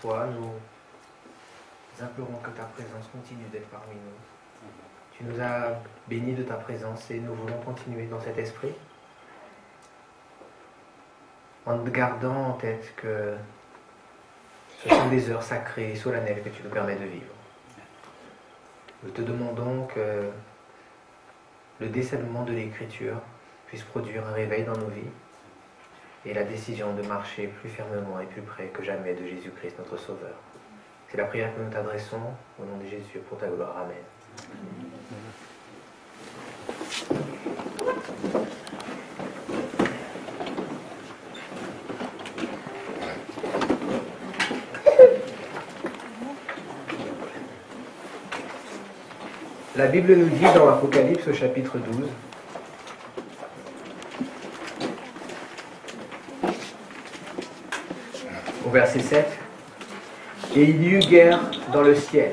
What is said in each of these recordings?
toi, nous implorons que ta présence continue d'être parmi nous. Tu nous as bénis de ta présence et nous voulons continuer dans cet esprit, en gardant en tête que ce sont des heures sacrées et solennelles que tu nous permets de vivre. Nous te demandons que le décèlement de l'Écriture puisse produire un réveil dans nos vies et la décision de marcher plus fermement et plus près que jamais de Jésus-Christ, notre Sauveur. C'est la prière que nous t'adressons au nom de Jésus pour ta gloire. Amen. La Bible nous dit dans Apocalypse au chapitre 12, au verset 7, « Et il y eut guerre dans le ciel.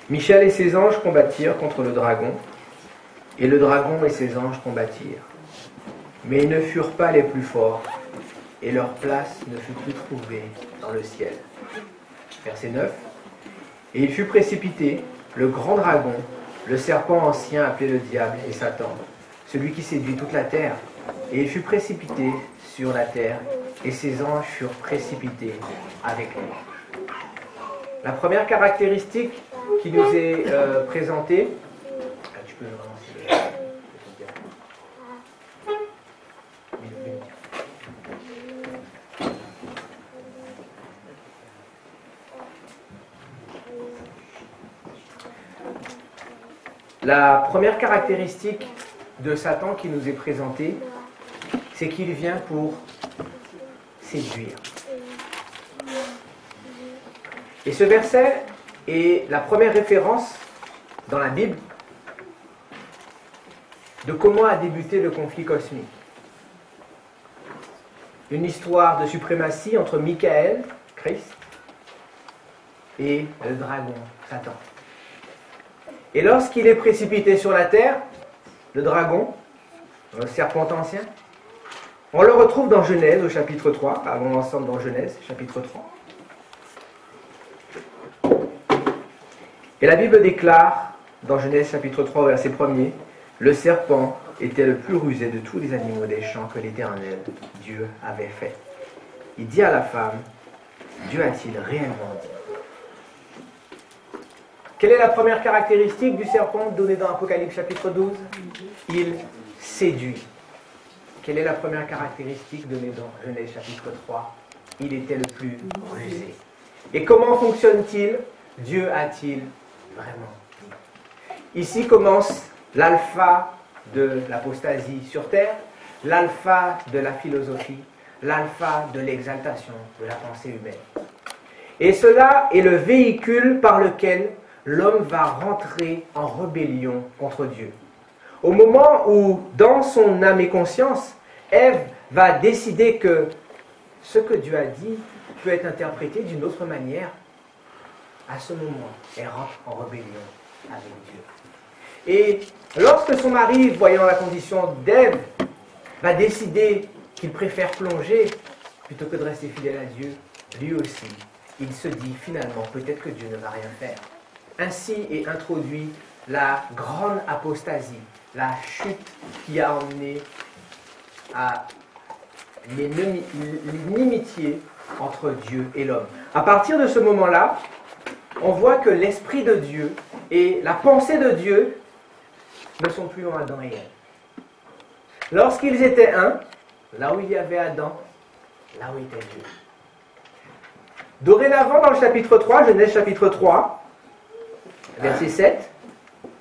Michel et ses anges combattirent contre le dragon, et le dragon et ses anges combattirent. Mais ils ne furent pas les plus forts, et leur place ne fut plus trouvée dans le ciel. » Verset 9, « Et il fut précipité, le grand dragon, le serpent ancien appelé le diable et Satan, celui qui séduit toute la terre, et il fut précipité sur la terre, et ses anges furent précipités avec lui. » La première caractéristique qui nous est présentée, tu peux relancer La première caractéristique de Satan qui nous est présentée, c'est qu'il vient pour séduire. Et ce verset est la première référence dans la Bible de comment a débuté le conflit cosmique. Une histoire de suprématie entre Michael, Christ, et le dragon, Satan. Et lorsqu'il est précipité sur la terre, le dragon, le serpent ancien, on le retrouve dans Genèse au chapitre 3, allons ensemble dans Genèse, chapitre 3. Et la Bible déclare, dans Genèse chapitre 3, verset 1er, « Le serpent était le plus rusé de tous les animaux des champs que l'Éternel, Dieu, avait fait. Il dit à la femme, Dieu a-t-il réellement dit ?» Quelle est la première caractéristique du serpent donnée dans Apocalypse chapitre 12 ? Il séduit. Quelle est la première caractéristique donnée dans Genèse chapitre 3 ? Il était le plus rusé. Et comment fonctionne-t-il ? Dieu a-t-il vraiment dit ? Ici commence l'alpha de l'apostasie sur terre, l'alpha de la philosophie, l'alpha de l'exaltation de la pensée humaine. Et cela est le véhicule par lequel l'homme va rentrer en rébellion contre Dieu. Au moment où, dans son âme et conscience, Ève va décider que ce que Dieu a dit peut être interprété d'une autre manière, à ce moment, elle rentre en rébellion avec Dieu. Et lorsque son mari, voyant la condition d'Ève, va décider qu'il préfère plonger plutôt que de rester fidèle à Dieu, lui aussi, il se dit finalement, peut-être que Dieu ne va rien faire. Ainsi est introduit la grande apostasie, la chute qui a emmené à l'inimitié entre Dieu et l'homme. À partir de ce moment-là, on voit que l'Esprit de Dieu et la pensée de Dieu ne sont plus en Adam et Ève. Lorsqu'ils étaient un, là où il y avait Adam, là où était Dieu. Dorénavant, dans le chapitre 3, Genèse chapitre 3, verset 7,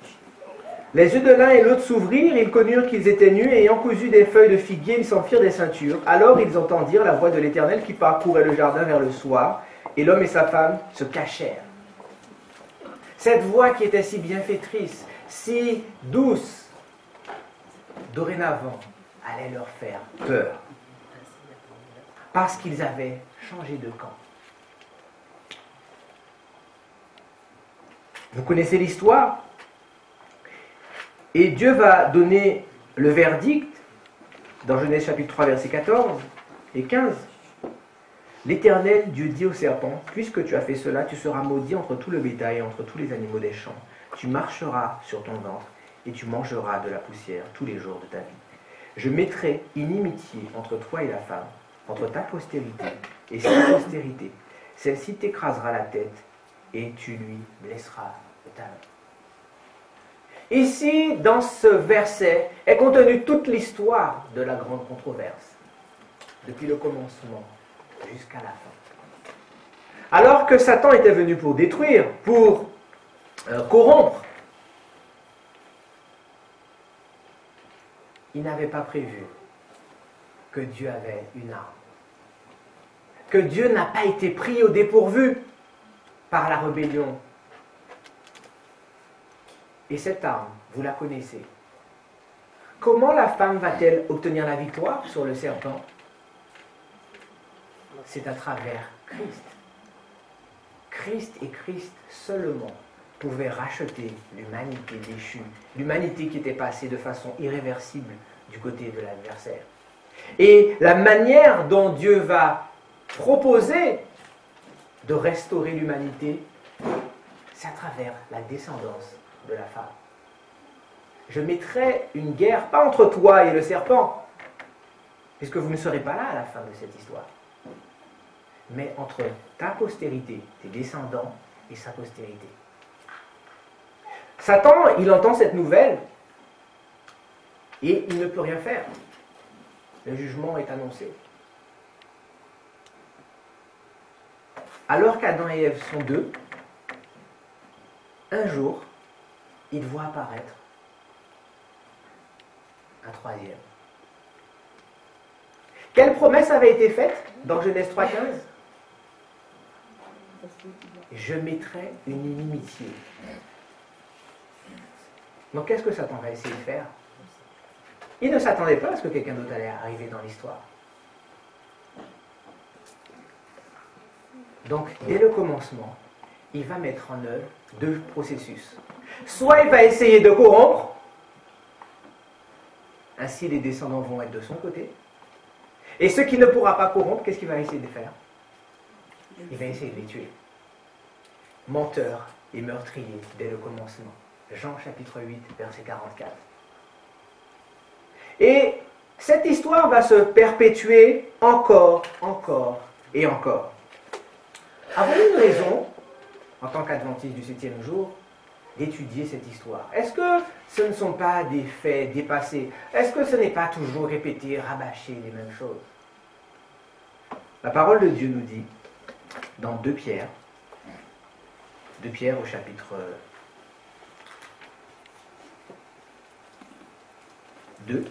« Les yeux de l'un et l'autre s'ouvrirent, ils connurent qu'ils étaient nus, et ayant cousu des feuilles de figuier, ils s'en firent des ceintures. Alors ils entendirent la voix de l'Éternel qui parcourait le jardin vers le soir, et l'homme et sa femme se cachèrent. » Cette voix qui était si bienfaitrice, si douce, dorénavant, allait leur faire peur, parce qu'ils avaient changé de camp. Vous connaissez l'histoire ? Et Dieu va donner le verdict dans Genèse chapitre 3, versets 14 et 15. L'Éternel Dieu dit au serpent, puisque tu as fait cela, tu seras maudit entre tout le bétail et entre tous les animaux des champs. Tu marcheras sur ton ventre et tu mangeras de la poussière tous les jours de ta vie. Je mettrai inimitié entre toi et la femme, entre ta postérité et sa postérité. Celle-ci t'écrasera la tête et tu lui blesseras le talon. Ici, dans ce verset, est contenue toute l'histoire de la grande controverse, depuis le commencement jusqu'à la fin. Alors que Satan était venu pour détruire, pour corrompre, il n'avait pas prévu que Dieu avait une arme. Que Dieu n'a pas été pris au dépourvu par la rébellion. Et cette arme, vous la connaissez. Comment la femme va-t-elle obtenir la victoire sur le serpent? C'est à travers Christ. Christ et Christ seulement pouvaient racheter l'humanité déchue, l'humanité qui était passée de façon irréversible du côté de l'adversaire. Et la manière dont Dieu va proposer de restaurer l'humanité, c'est à travers la descendance de la femme. Je mettrai une guerre, pas entre toi et le serpent, puisque vous ne serez pas là à la fin de cette histoire, mais entre ta postérité, tes descendants, et sa postérité. Satan, il entend cette nouvelle, et il ne peut rien faire. Le jugement est annoncé. Alors qu'Adam et Ève sont deux, un jour, il voit apparaître un troisième. Quelle promesse avait été faite dans Genèse 3,15 ? Je mettrai une inimitié. Donc qu'est-ce que Satan va essayer de faire ? Il ne s'attendait pas à ce que quelqu'un d'autre allait arriver dans l'histoire. Donc, dès le commencement, il va mettre en œuvre deux processus. Soit il va essayer de corrompre, ainsi les descendants vont être de son côté. Et ceux qui ne pourra pas corrompre, qu'est-ce qu'il va essayer de faire ? Il va essayer de les tuer. Menteur et meurtrier dès le commencement. Jean chapitre 8, verset 44. Et cette histoire va se perpétuer encore et encore. Avons-nous une raison, en tant qu'adventistes du 7e jour, d'étudier cette histoire? Est-ce que ce ne sont pas des faits dépassés? Est-ce que ce n'est pas toujours répéter, rabâcher les mêmes choses? La parole de Dieu nous dit, dans 2 Pierre au chapitre 2,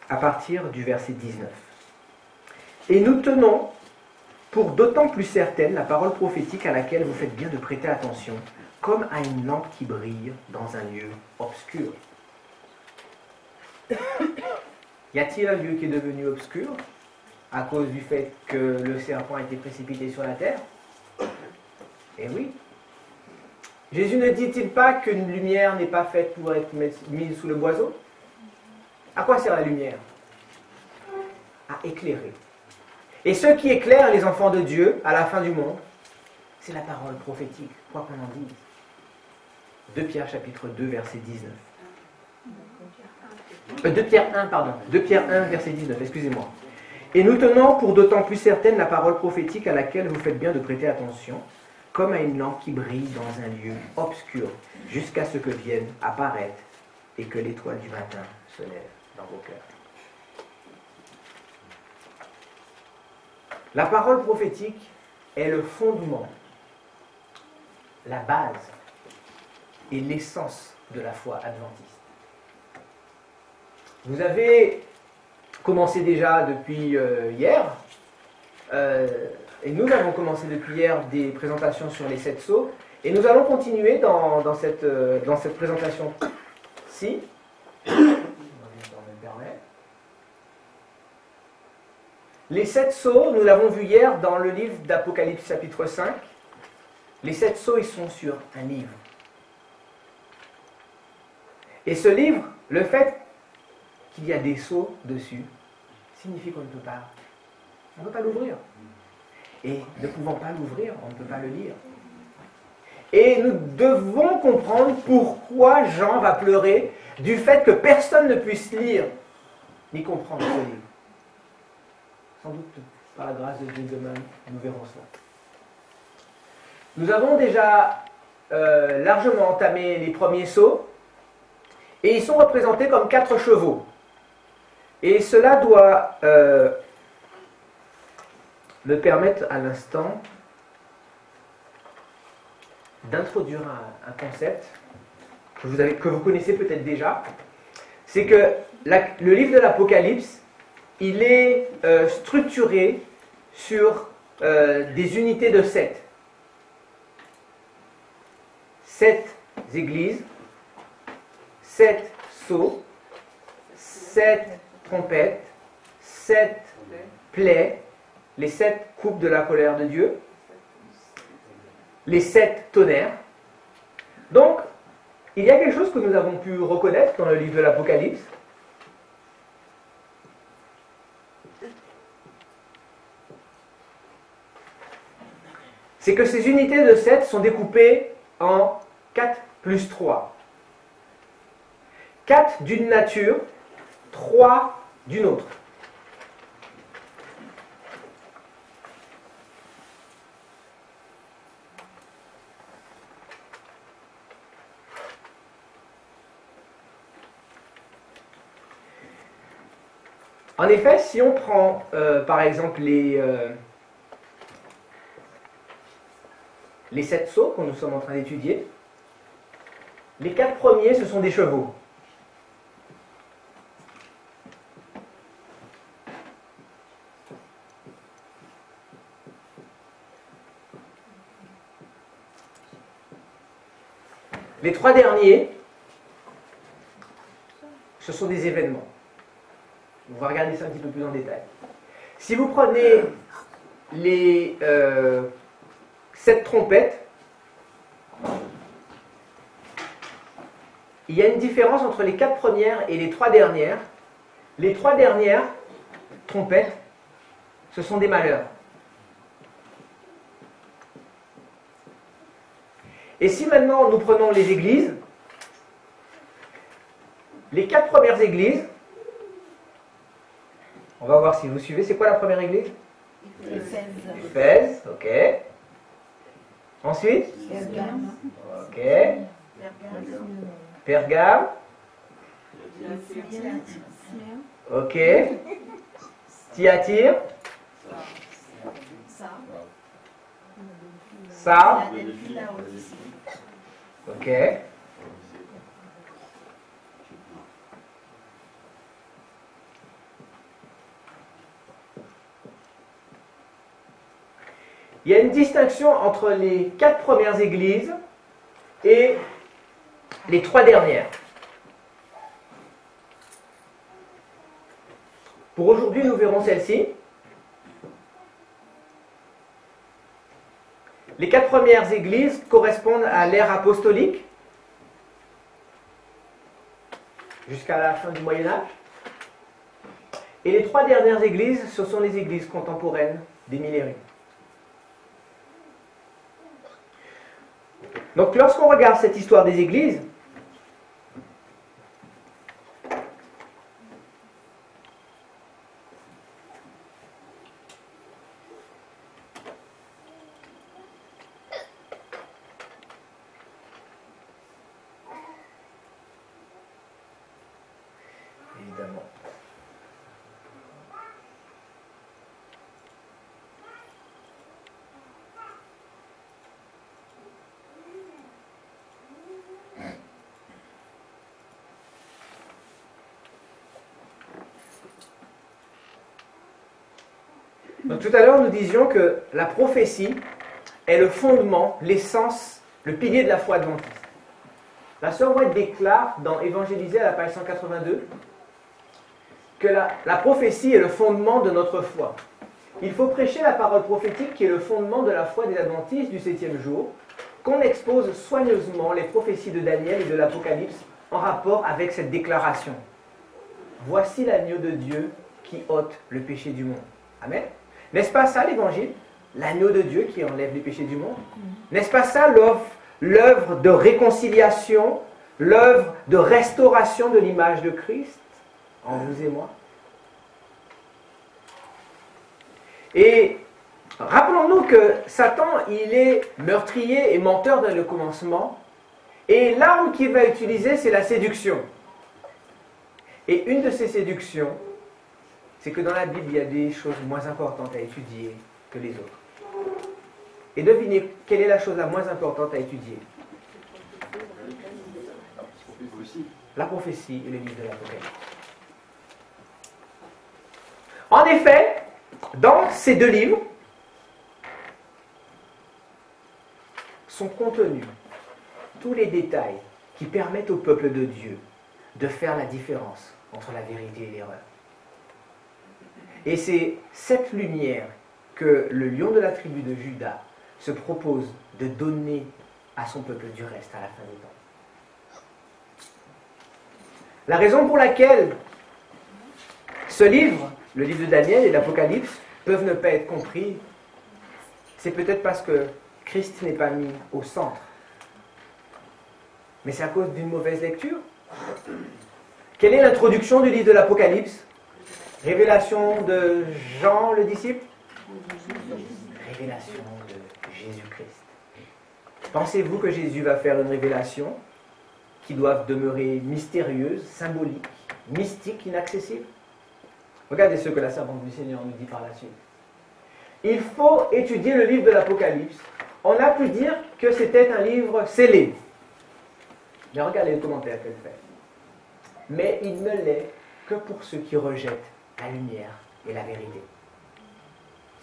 à partir du verset 19. Et nous tenons pour d'autant plus certaine la parole prophétique à laquelle vous faites bien de prêter attention, comme à une lampe qui brille dans un lieu obscur. Y a-t-il un lieu qui est devenu obscur à cause du fait que le serpent a été précipité sur la terre? Eh oui. Jésus ne dit-il pas qu'une lumière n'est pas faite pour être mise sous le boiseau? À quoi sert la lumière? À éclairer. Et ce qui éclaire les enfants de Dieu à la fin du monde, c'est la parole prophétique, quoi qu'on en dise. 2 Pierre chapitre 2, verset 19. 2 Pierre 1, verset 19, excusez-moi. Et nous tenons pour d'autant plus certaine la parole prophétique à laquelle vous faites bien de prêter attention, comme à une lampe qui brille dans un lieu obscur, jusqu'à ce que vienne apparaître et que l'étoile du matin se lève dans vos cœurs. La parole prophétique est le fondement, la base et l'essence de la foi adventiste. Vous avez commencé déjà depuis hier, et nous avons commencé depuis hier des présentations sur les 7 sceaux, et nous allons continuer dans cette présentation-ci. Les 7 sceaux, nous l'avons vu hier dans le livre d'Apocalypse chapitre 5. Les 7 sceaux, ils sont sur un livre. Et ce livre, le fait qu'il y a des sceaux dessus, signifie qu'on ne peut pas l'ouvrir. Et ne pouvant pas l'ouvrir, on ne peut pas le lire. Et nous devons comprendre pourquoi Jean va pleurer du fait que personne ne puisse lire ni comprendre ce livre. Sans doute, par la grâce de Dieu, demain, nous verrons cela. Nous avons déjà largement entamé les premiers sceaux, et ils sont représentés comme 4 chevaux. Et cela doit me permettre à l'instant d'introduire un concept que vous connaissez peut-être déjà. C'est que le livre de l'Apocalypse, il est structuré sur des unités de 7. 7 églises, 7 sceaux, 7 trompettes, 7 plaies, les 7 coupes de la colère de Dieu, les 7 tonnerres. Donc, il y a quelque chose que nous avons pu reconnaître dans le livre de l'Apocalypse. C'est que ces unités de 7 sont découpées en 4 plus 3. 4 d'une nature, 3 d'une autre. En effet, si on prend par exemple les 7 sceaux que nous sommes en train d'étudier, les 4 premiers, ce sont des chevaux. Les 3 derniers, ce sont des événements. On va regarder ça un petit peu plus en détail. Si vous prenez les 7 trompettes, il y a une différence entre les 4 premières et les 3 dernières. Les 3 dernières trompettes, ce sont des malheurs. Et si maintenant nous prenons les églises, les 4 premières églises, on va voir si vous suivez, c'est quoi la première église? Éphèse, ok. Ensuite? Pergame. Ok. Pergame. Ok. Thyatire. Sardes. Ok. Il y a une distinction entre les 4 premières églises et les 3 dernières. Pour aujourd'hui, nous verrons celle-ci. Les 4 premières églises correspondent à l'ère apostolique, jusqu'à la fin du Moyen-Âge. Et les 3 dernières églises, ce sont les églises contemporaines des millénaires. Donc lorsqu'on regarde cette histoire des églises, évidemment, donc tout à l'heure, nous disions que la prophétie est le fondement, l'essence, le pilier de la foi adventiste. La sœur White déclare dans Évangéliser à la page 182 que la prophétie est le fondement de notre foi. Il faut prêcher la parole prophétique qui est le fondement de la foi des adventistes du 7e jour, qu'on expose soigneusement les prophéties de Daniel et de l'Apocalypse en rapport avec cette déclaration. Voici l'agneau de Dieu qui ôte le péché du monde. Amen. N'est-ce pas ça l'évangile? L'agneau de Dieu qui enlève les péchés du monde? N'est-ce pas ça l'œuvre de réconciliation, l'œuvre de restauration de l'image de Christ en vous et moi? Et rappelons-nous que Satan, il est meurtrier et menteur dans le commencement, et l'arme qu'il va utiliser, c'est la séduction. Et une de ces séductions, c'est que dans la Bible, il y a des choses moins importantes à étudier que les autres. Et devinez, quelle est la chose la moins importante à étudier? La prophétie et le livre de l'Apocalypse. En effet, dans ces deux livres sont contenus tous les détails qui permettent au peuple de Dieu de faire la différence entre la vérité et l'erreur. Et c'est cette lumière que le lion de la tribu de Juda se propose de donner à son peuple du reste à la fin des temps. La raison pour laquelle ce livre, le livre de Daniel et l'Apocalypse, peuvent ne pas être compris, c'est peut-être parce que Christ n'est pas mis au centre. Mais c'est à cause d'une mauvaise lecture. Quelle est l'introduction du livre de l'Apocalypse? Révélation de Jean le disciple? Révélation de Jésus-Christ. Pensez-vous que Jésus va faire une révélation qui doit demeurer mystérieuse, symbolique, mystique, inaccessible? Regardez ce que la servante du Seigneur nous dit par la suite. Il faut étudier le livre de l'Apocalypse. On a pu dire que c'était un livre scellé. Mais regardez le commentaire qu'elle fait. Mais il ne l'est que pour ceux qui rejettent la lumière et la vérité.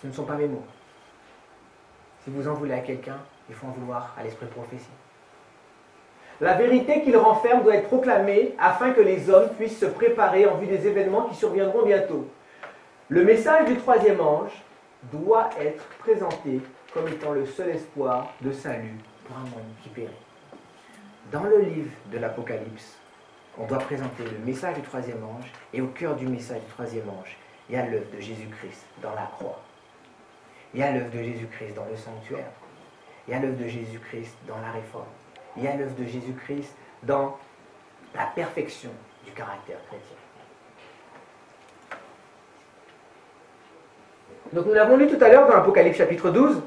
Ce ne sont pas mes mots. Si vous en voulez à quelqu'un, il faut en vouloir à l'esprit de prophétie. La vérité qu'il renferme doit être proclamée afin que les hommes puissent se préparer en vue des événements qui surviendront bientôt. Le message du troisième ange doit être présenté comme étant le seul espoir de salut pour un monde qui périt. Dans le livre de l'Apocalypse, on doit présenter le message du troisième ange, et au cœur du message du troisième ange, il y a l'œuvre de Jésus-Christ dans la croix. Il y a l'œuvre de Jésus-Christ dans le sanctuaire. Il y a l'œuvre de Jésus-Christ dans la réforme. Il y a l'œuvre de Jésus-Christ dans la perfection du caractère chrétien. Donc nous l'avons lu tout à l'heure dans l'Apocalypse chapitre 12.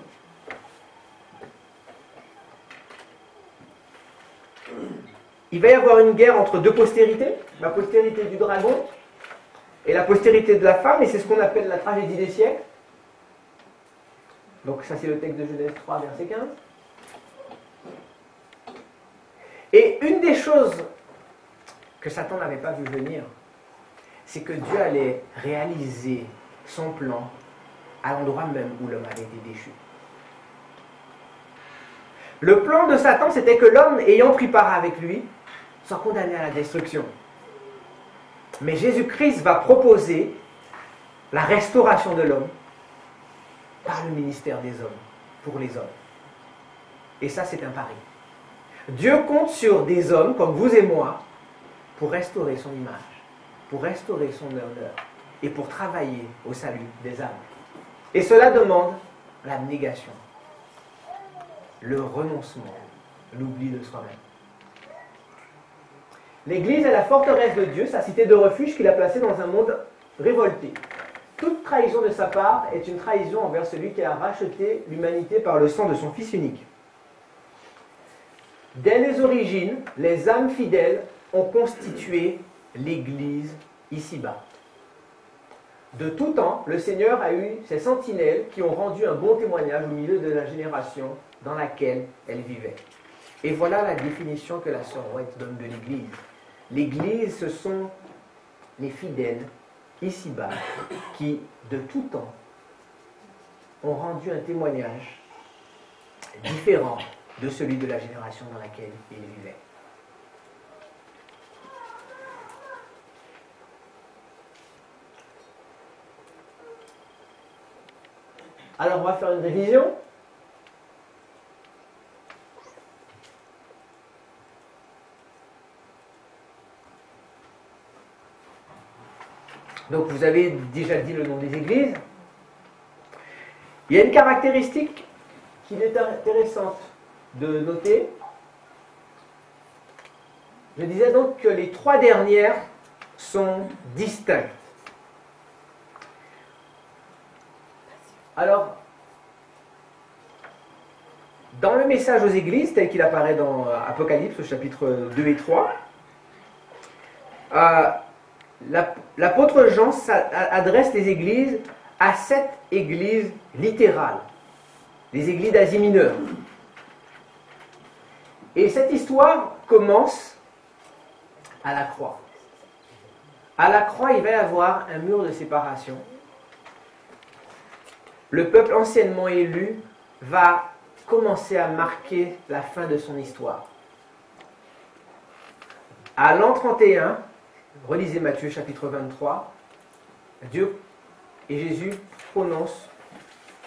Il va y avoir une guerre entre deux postérités, la postérité du dragon et la postérité de la femme, et c'est ce qu'on appelle la tragédie des siècles. Donc ça c'est le texte de Genèse 3, verset 15. Et une des choses que Satan n'avait pas vu venir, c'est que Dieu allait réaliser son plan à l'endroit même où l'homme avait été déchu. Le plan de Satan, c'était que l'homme, ayant pris part avec lui, soit condamné à la destruction. Mais Jésus-Christ va proposer la restauration de l'homme par le ministère des hommes, pour les hommes. Et ça, c'est un pari. Dieu compte sur des hommes comme vous et moi pour restaurer son image, pour restaurer son honneur et pour travailler au salut des âmes. Et cela demande l'abnégation, le renoncement, l'oubli de soi-même. L'Église est la forteresse de Dieu, sa cité de refuge qu'il a placée dans un monde révolté. Toute trahison de sa part est une trahison envers celui qui a racheté l'humanité par le sang de son Fils unique. Dès les origines, les âmes fidèles ont constitué l'Église ici-bas. De tout temps, le Seigneur a eu ses sentinelles qui ont rendu un bon témoignage au milieu de la génération dans laquelle elle vivait. Et voilà la définition que la sœur White donne de l'Église. L'Église, ce sont les fidèles ici-bas qui, de tout temps, ont rendu un témoignage différent de celui de la génération dans laquelle ils vivaient. Alors on va faire une révision. Donc vous avez déjà dit le nom des églises. Il y a une caractéristique qu'il est intéressante de noter. Je disais donc que les trois dernières sont distinctes. Alors, dans le message aux églises, tel qu'il apparaît dans Apocalypse, au chapitre 2 et 3, l'apôtre Jean adresse les églises à 7 églises littérales, les églises d'Asie mineure. Et cette histoire commence à la croix. À la croix, il va y avoir un mur de séparation. Le peuple anciennement élu va commencer à marquer la fin de son histoire. À l'an 31, relisez Matthieu chapitre 23, Dieu et Jésus prononcent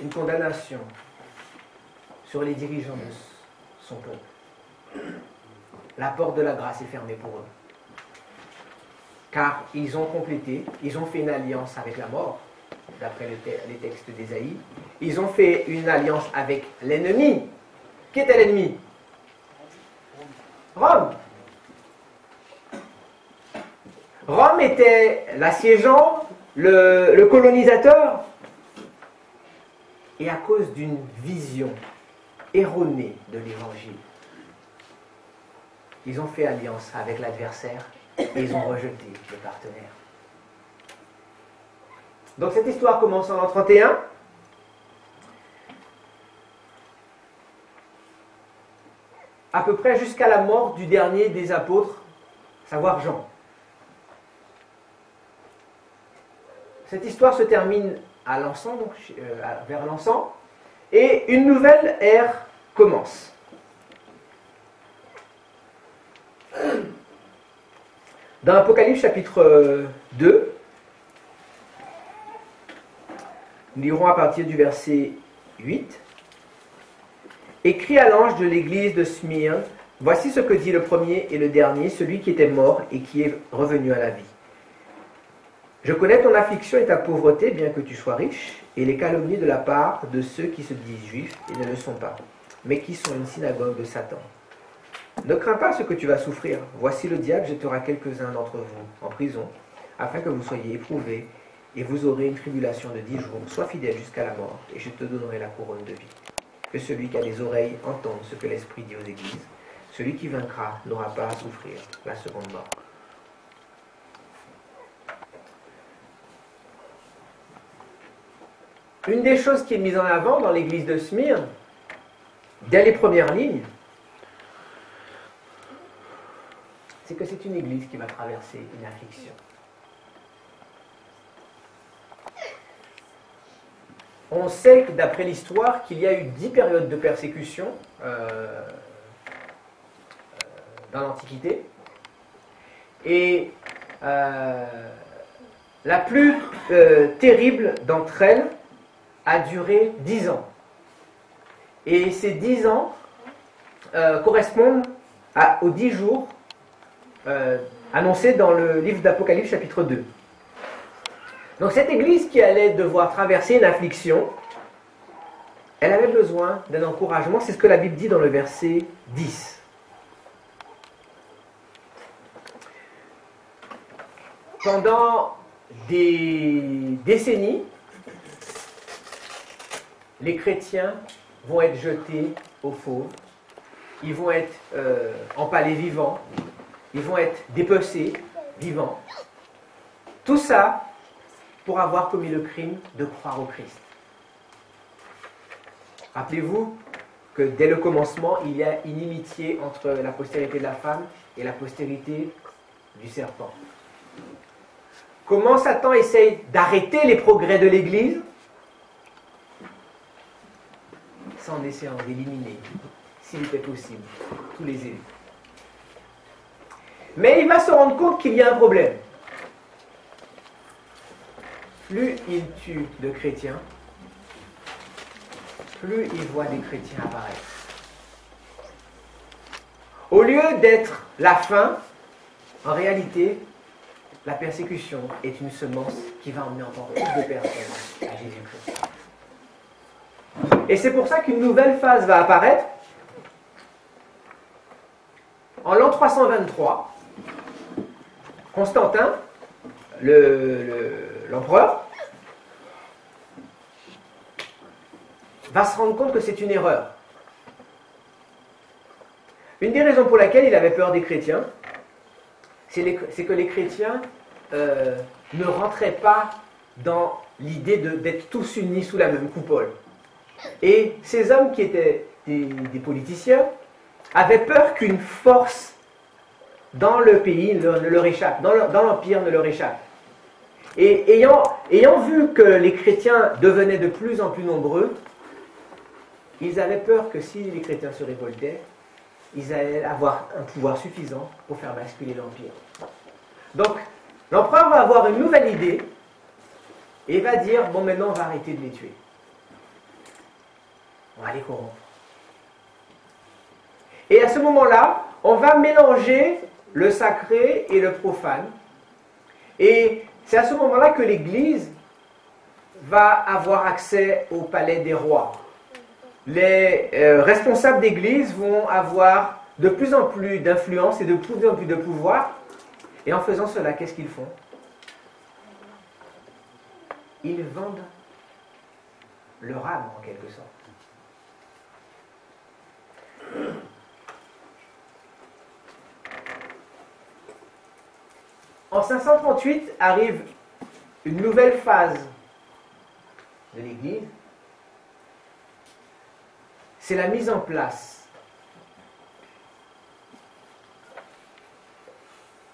une condamnation sur les dirigeants de son peuple. La porte de la grâce est fermée pour eux. Car ils ont complété, ils ont fait une alliance avec la mort, d'après les textes d'Ésaïe. Ils ont fait une alliance avec l'ennemi. Qui était l'ennemi? Rome. Rome était l'assiégeant, le colonisateur. Et à cause d'une vision erronée de l'Évangile, ils ont fait alliance avec l'adversaire et ils ont rejeté le partenaire. Donc cette histoire commence en l'an 31. À peu près jusqu'à la mort du dernier des apôtres, à savoir Jean. Cette histoire se termine à l'encens, donc vers l'encens, et une nouvelle ère commence. Dans Apocalypse chapitre 2, nous lirons à partir du verset 8. Écrit à l'ange de l'église de Smyrne, voici ce que dit le premier et le dernier, celui qui était mort et qui est revenu à la vie. Je connais ton affliction et ta pauvreté, bien que tu sois riche, et les calomnies de la part de ceux qui se disent juifs et ne le sont pas, mais qui sont une synagogue de Satan. Ne crains pas ce que tu vas souffrir. Voici le diable jettera quelques-uns d'entre vous en prison, afin que vous soyez éprouvés, et vous aurez une tribulation de 10 jours. Sois fidèle jusqu'à la mort, et je te donnerai la couronne de vie. Que celui qui a des oreilles entende ce que l'Esprit dit aux églises. Celui qui vaincra n'aura pas à souffrir la seconde mort. Une des choses qui est mise en avant dans l'église de Smyrne, dès les premières lignes, c'est que c'est une église qui va traverser une affliction. On sait, d'après l'histoire, qu'il y a eu 10 périodes de persécution dans l'Antiquité. Et la plus terrible d'entre elles a duré 10 ans. Et ces 10 ans correspondent aux 10 jours annoncés dans le livre d'Apocalypse chapitre 2. Donc cette église qui allait devoir traverser une affliction, elle avait besoin d'un encouragement. C'est ce que la Bible dit dans le verset 10. Pendant des décennies, les chrétiens vont être jetés au fauve, ils vont être empalés vivants, ils vont être dépecés vivants. Tout ça pour avoir commis le crime de croire au Christ. Rappelez-vous que dès le commencement, il y a inimitié entre la postérité de la femme et la postérité du serpent. Comment Satan essaye d'arrêter les progrès de l'Église? En essayant d'éliminer, s'il était possible, tous les élus. Mais il va se rendre compte qu'il y a un problème. Plus il tue de chrétiens, plus il voit des chrétiens apparaître. Au lieu d'être la fin, en réalité, la persécution est une semence qui va emmener encore plus de personnes à Jésus-Christ. Et c'est pour ça qu'une nouvelle phase va apparaître. En l'an 323, Constantin, l'empereur, va se rendre compte que c'est une erreur. Une des raisons pour laquelle il avait peur des chrétiens, c'est que les chrétiens ne rentraient pas dans l'idée d'être tous unis sous la même coupole. Et ces hommes qui étaient des politiciens avaient peur qu'une force dans le pays ne leur échappe, dans l'empire ne leur échappe. Et ayant vu que les chrétiens devenaient de plus en plus nombreux, ils avaient peur que si les chrétiens se révoltaient, ils allaient avoir un pouvoir suffisant pour faire basculer l'empire. Donc, l'empereur va avoir une nouvelle idée et va dire, bon, maintenant on va arrêter de les tuer. On va les corrompre. Et à ce moment-là, on va mélanger le sacré et le profane. Et c'est à ce moment-là que l'Église va avoir accès au palais des rois. Les responsables d'Église vont avoir de plus en plus d'influence et de plus en plus de pouvoir. Et en faisant cela, qu'est-ce qu'ils font? Ils vendent leur âme, en quelque sorte. En 538 arrive une nouvelle phase de l'Église. C'est la mise en place.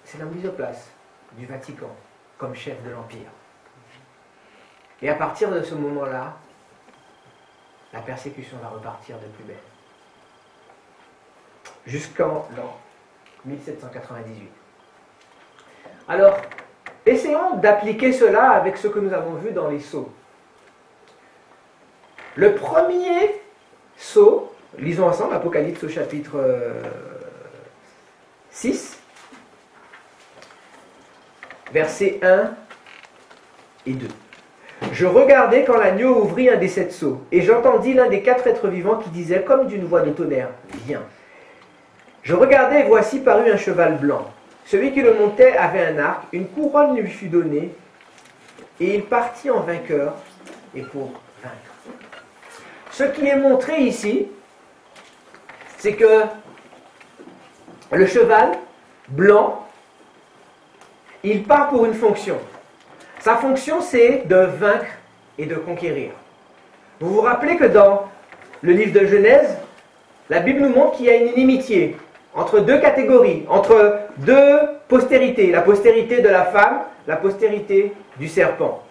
C'est la mise en place du Vatican comme chef de l'Empire. Et à partir de ce moment-là, la persécution va repartir de plus belle. Jusqu'en l'an 1798. Alors, essayons d'appliquer cela avec ce que nous avons vu dans les sceaux. Le premier sceau, lisons ensemble Apocalypse au chapitre 6, versets 1 et 2. Je regardais quand l'agneau ouvrit un des 7 sceaux, et j'entendis l'un des 4 êtres vivants qui disait comme d'une voix de tonnerre, viens. Je regardais et voici parut un cheval blanc. Celui qui le montait avait un arc, une couronne lui fut donnée, et il partit en vainqueur et pour vaincre. Ce qui est montré ici, c'est que le cheval blanc, il part pour une fonction. Sa fonction, c'est de vaincre et de conquérir. Vous vous rappelez que dans le livre de Genèse, la Bible nous montre qu'il y a une inimitié entre deux catégories, entre deux postérités, la postérité de la femme, la postérité du serpent.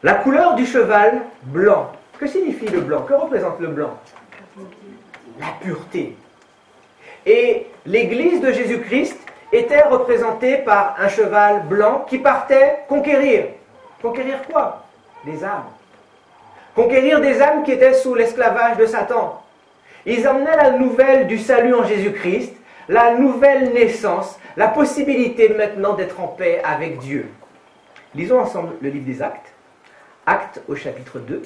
La couleur du cheval blanc. Que signifie le blanc? Que représente le blanc? La pureté. Et l'Église de Jésus-Christ était représentée par un cheval blanc qui partait conquérir. Conquérir quoi? Des âmes. Conquérir des âmes qui étaient sous l'esclavage de Satan. Ils emmenaient la nouvelle du salut en Jésus-Christ, la nouvelle naissance, la possibilité maintenant d'être en paix avec Dieu. Lisons ensemble le livre des Actes. Actes au chapitre 2.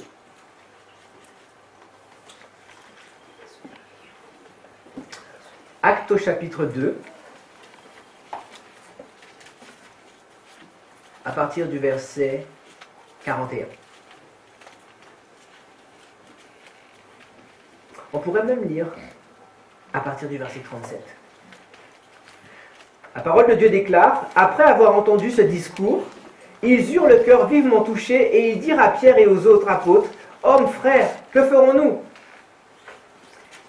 Actes au chapitre 2. À partir du verset 41. On pourrait même lire à partir du verset 37. La parole de Dieu déclare, après avoir entendu ce discours, ils eurent le cœur vivement touché et ils dirent à Pierre et aux autres apôtres, hommes, frères, que ferons-nous?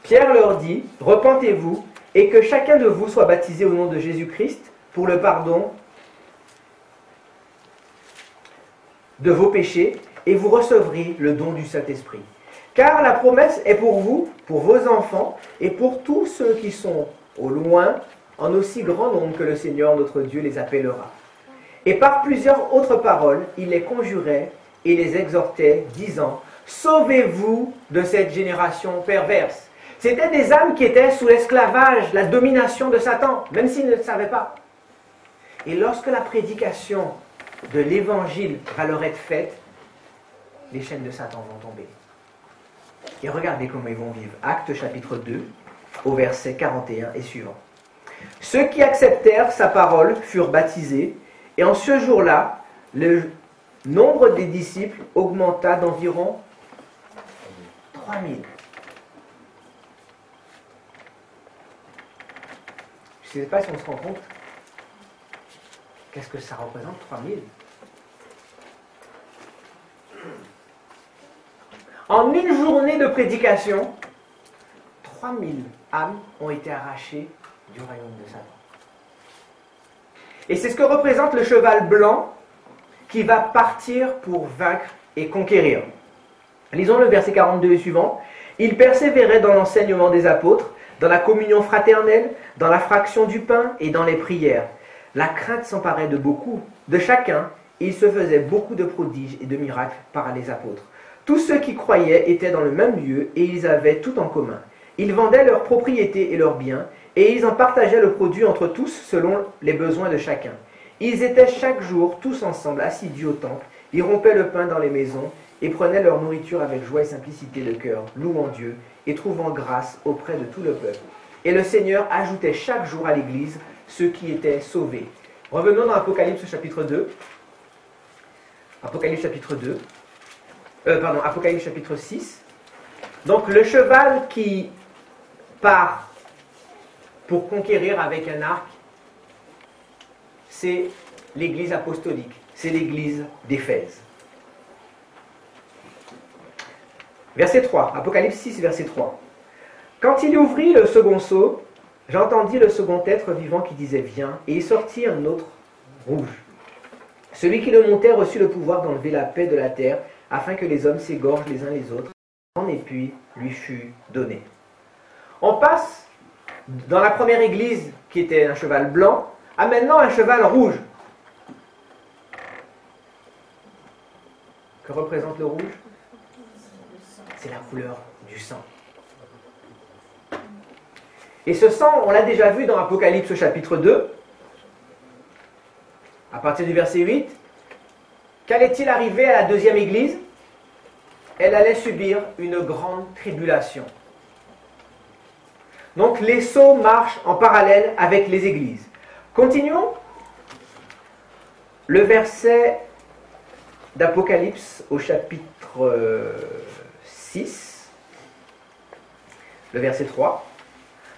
Pierre leur dit, repentez-vous et que chacun de vous soit baptisé au nom de Jésus-Christ pour le pardon de vos péchés et vous recevrez le don du Saint-Esprit. Car la promesse est pour vous, pour vos enfants et pour tous ceux qui sont au loin, en aussi grand nombre que le Seigneur notre Dieu les appellera. Et par plusieurs autres paroles, il les conjurait et les exhortait, disant, sauvez-vous de cette génération perverse. C'étaient des âmes qui étaient sous l'esclavage, la domination de Satan, même s'ils ne le savaient pas. Et lorsque la prédication de l'évangile va leur être faite, les chaînes de Satan vont tomber. Et regardez comment ils vont vivre. Actes chapitre 2, au verset 41 et suivant. Ceux qui acceptèrent sa parole furent baptisés, et en ce jour-là, le nombre des disciples augmenta d'environ 3000. Je ne sais pas si on se rend compte. Qu'est-ce que ça représente, 3000? En une journée de prédication, 3000 âmes ont été arrachées du royaume de Satan. Et c'est ce que représente le cheval blanc qui va partir pour vaincre et conquérir. Lisons le verset 42 et suivant. Ils persévéraient dans l'enseignement des apôtres, dans la communion fraternelle, dans la fraction du pain et dans les prières. La crainte s'emparait de beaucoup, de chacun, et il se faisait beaucoup de prodiges et de miracles par les apôtres. Tous ceux qui croyaient étaient dans le même lieu et ils avaient tout en commun. Ils vendaient leurs propriétés et leurs biens, et ils en partageaient le produit entre tous selon les besoins de chacun. Ils étaient chaque jour tous ensemble assidus au temple, ils rompaient le pain dans les maisons et prenaient leur nourriture avec joie et simplicité de cœur, louant Dieu et trouvant grâce auprès de tout le peuple. Et le Seigneur ajoutait chaque jour à l'Église ceux qui étaient sauvés. Revenons dans Apocalypse chapitre 2. Apocalypse chapitre 2. Apocalypse chapitre 6. Donc le cheval qui part pour conquérir avec un arc, c'est l'église apostolique, c'est l'église d'Éphèse. Verset 3, Apocalypse 6, verset 3. Quand il ouvrit le second sceau, j'entendis le second être vivant qui disait « Viens », et il sortit un autre rouge. Celui qui le montait reçut le pouvoir d'enlever la paix de la terre, afin que les hommes s'égorgent les uns les autres, et puis lui fut donné. On passe dans la première église, qui était un cheval blanc, à maintenant un cheval rouge. Que représente le rouge? C'est la couleur du sang. Et ce sang, on l'a déjà vu dans Apocalypse chapitre 2, à partir du verset 8. Qu'allait-il arriver à la deuxième église? Elle allait subir une grande tribulation. Donc les sceaux marchent en parallèle avec les églises. Continuons. Le verset d'Apocalypse au chapitre 6, le verset 3.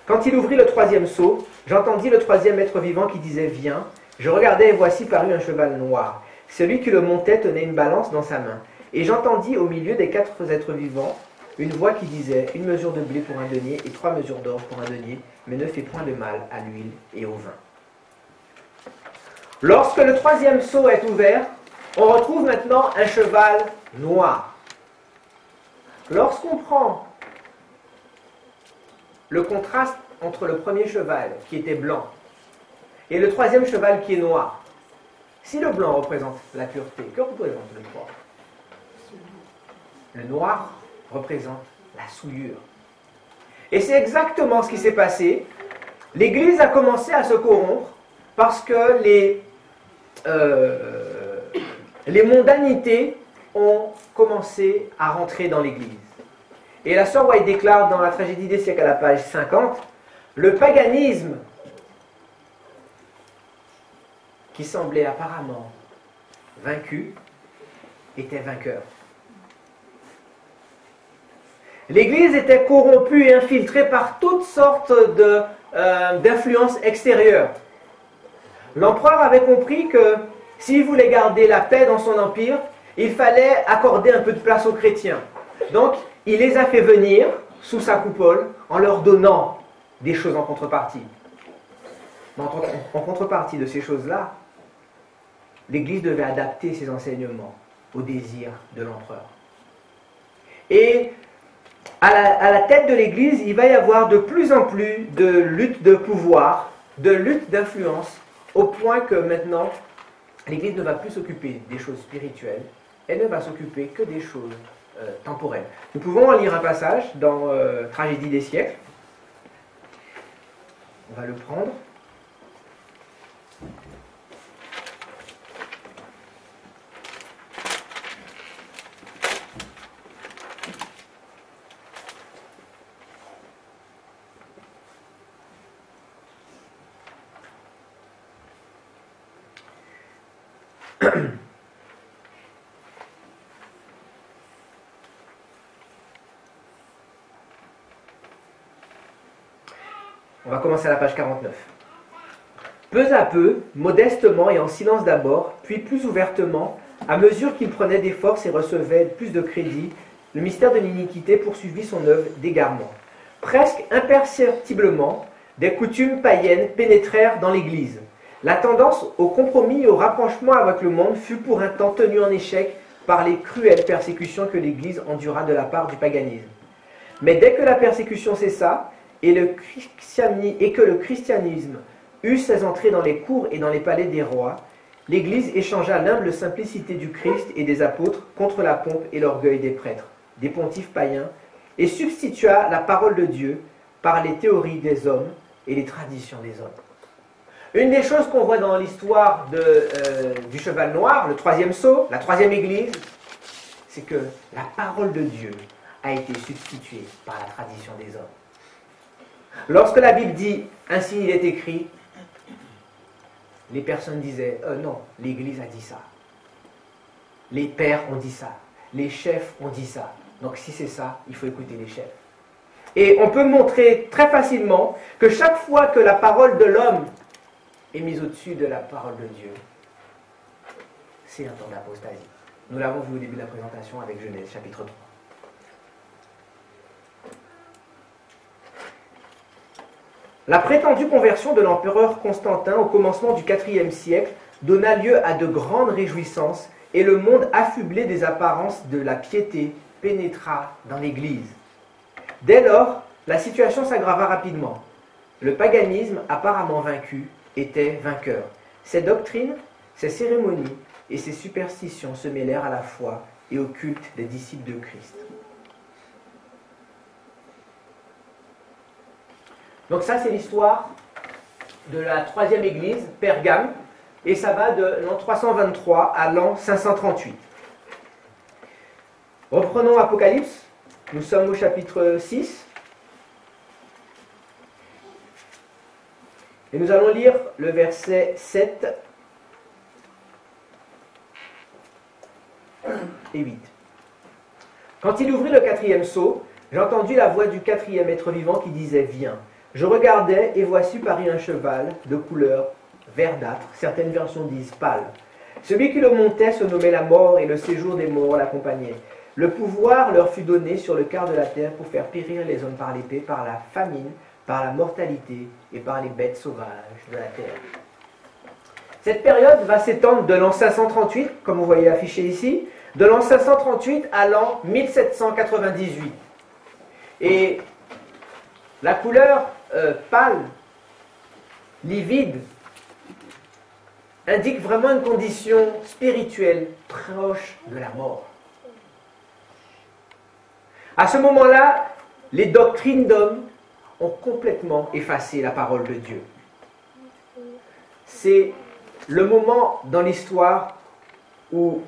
Quand il ouvrit le troisième sceau, j'entendis le troisième être vivant qui disait « Viens ». Je regardais et voici parut un cheval noir. Celui qui le montait tenait une balance dans sa main. Et j'entendis au milieu des 4 êtres vivants une voix qui disait « Une mesure de blé pour un denier et 3 mesures d'or pour un denier, mais ne fais point de mal à l'huile et au vin. » Lorsque le troisième sceau est ouvert, on retrouve maintenant un cheval noir. Lorsqu'on prend le contraste entre le premier cheval qui était blanc et le troisième cheval qui est noir, si le blanc représente la pureté, que représente le noir? Le noir représente la souillure. Et c'est exactement ce qui s'est passé. L'Église a commencé à se corrompre parce que les mondanités ont commencé à rentrer dans l'Église. Et la sœur White déclare dans la tragédie des siècles à la page 50, le paganisme qui semblait apparemment vaincu était vainqueur. L'Église était corrompue et infiltrée par toutes sortes d'influences extérieures. L'empereur avait compris que s'il voulait garder la paix dans son empire, il fallait accorder un peu de place aux chrétiens. Donc, il les a fait venir sous sa coupole en leur donnant des choses en contrepartie. En contrepartie de ces choses-là, l'Église devait adapter ses enseignements aux désirs de l'empereur. Et à la tête de l'Église, il va y avoir de plus en plus de lutte de pouvoir, de lutte d'influence, au point que maintenant, l'Église ne va plus s'occuper des choses spirituelles, elle ne va s'occuper que des choses temporelle. Nous pouvons en lire un passage dans Tragédie des siècles. On va le prendre. On va commencer à la page 49. Peu à peu, modestement et en silence d'abord, puis plus ouvertement, à mesure qu'il prenait des forces et recevait plus de crédit, le mystère de l'iniquité poursuivit son œuvre d'égarement. Presque imperceptiblement, des coutumes païennes pénétrèrent dans l'Église. La tendance au compromis et au rapprochement avec le monde fut pour un temps tenue en échec par les cruelles persécutions que l'Église endura de la part du paganisme. Mais dès que la persécution cessa, et que le christianisme eut ses entrées dans les cours et dans les palais des rois, l'Église échangea l'humble simplicité du Christ et des apôtres contre la pompe et l'orgueil des prêtres, des pontifes païens, et substitua la parole de Dieu par les théories des hommes et les traditions des hommes. Une des choses qu'on voit dans l'histoire du cheval noir, le troisième sceau, la troisième Église, c'est que la parole de Dieu a été substituée par la tradition des hommes. Lorsque la Bible dit « ainsi il est écrit », les personnes disaient « non, l'Église a dit ça. Les pères ont dit ça. Les chefs ont dit ça. Donc si c'est ça, il faut écouter les chefs. » Et on peut montrer très facilement que chaque fois que la parole de l'homme est mise au-dessus de la parole de Dieu, c'est un temps d'apostasie. Nous l'avons vu au début de la présentation avec Genèse, chapitre 3. La prétendue conversion de l'empereur Constantin au commencement du IVe siècle donna lieu à de grandes réjouissances et le monde affublé des apparences de la piété pénétra dans l'Église. Dès lors, la situation s'aggrava rapidement. Le paganisme, apparemment vaincu, était vainqueur. Ses doctrines, ses cérémonies et ses superstitions se mêlèrent à la foi et au culte des disciples de Christ. Donc ça, c'est l'histoire de la troisième église, Pergame, et ça va de l'an 323 à l'an 538. Reprenons Apocalypse, nous sommes au chapitre 6. Et nous allons lire le verset 7 et 8. Quand il ouvrit le quatrième sceau, j'entendis la voix du quatrième être vivant qui disait « Viens ». Je regardai et voici parut un cheval de couleur verdâtre, certaines versions disent pâle. Celui qui le montait se nommait la mort et le séjour des morts l'accompagnait. Le pouvoir leur fut donné sur le quart de la terre pour faire périr les hommes par l'épée, par la famine, par la mortalité et par les bêtes sauvages de la terre. Cette période va s'étendre de l'an 538, comme vous voyez affiché ici, de l'an 538 à l'an 1798. Et la couleur pâle, livide, indique vraiment une condition spirituelle proche de la mort. À ce moment-là, les doctrines d'hommes ont complètement effacé la parole de Dieu. C'est le moment dans l'histoire où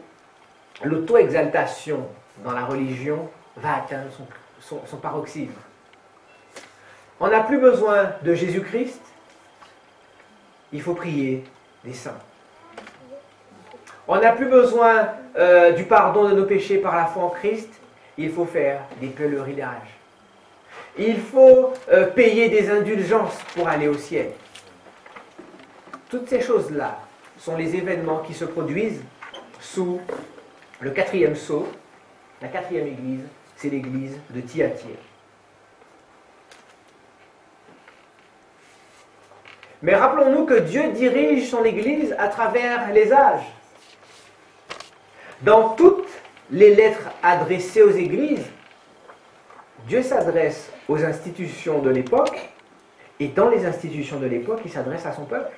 l'auto-exaltation dans la religion va atteindre son paroxysme. On n'a plus besoin de Jésus-Christ, il faut prier des saints. On n'a plus besoin du pardon de nos péchés par la foi en Christ, il faut faire des pèlerinages. Il faut payer des indulgences pour aller au ciel. Toutes ces choses-là sont les événements qui se produisent sous le quatrième sceau. La quatrième église, c'est l'église de Thyatire. Mais rappelons-nous que Dieu dirige son Église à travers les âges. Dans toutes les lettres adressées aux Églises, Dieu s'adresse aux institutions de l'époque, et dans les institutions de l'époque, il s'adresse à son peuple.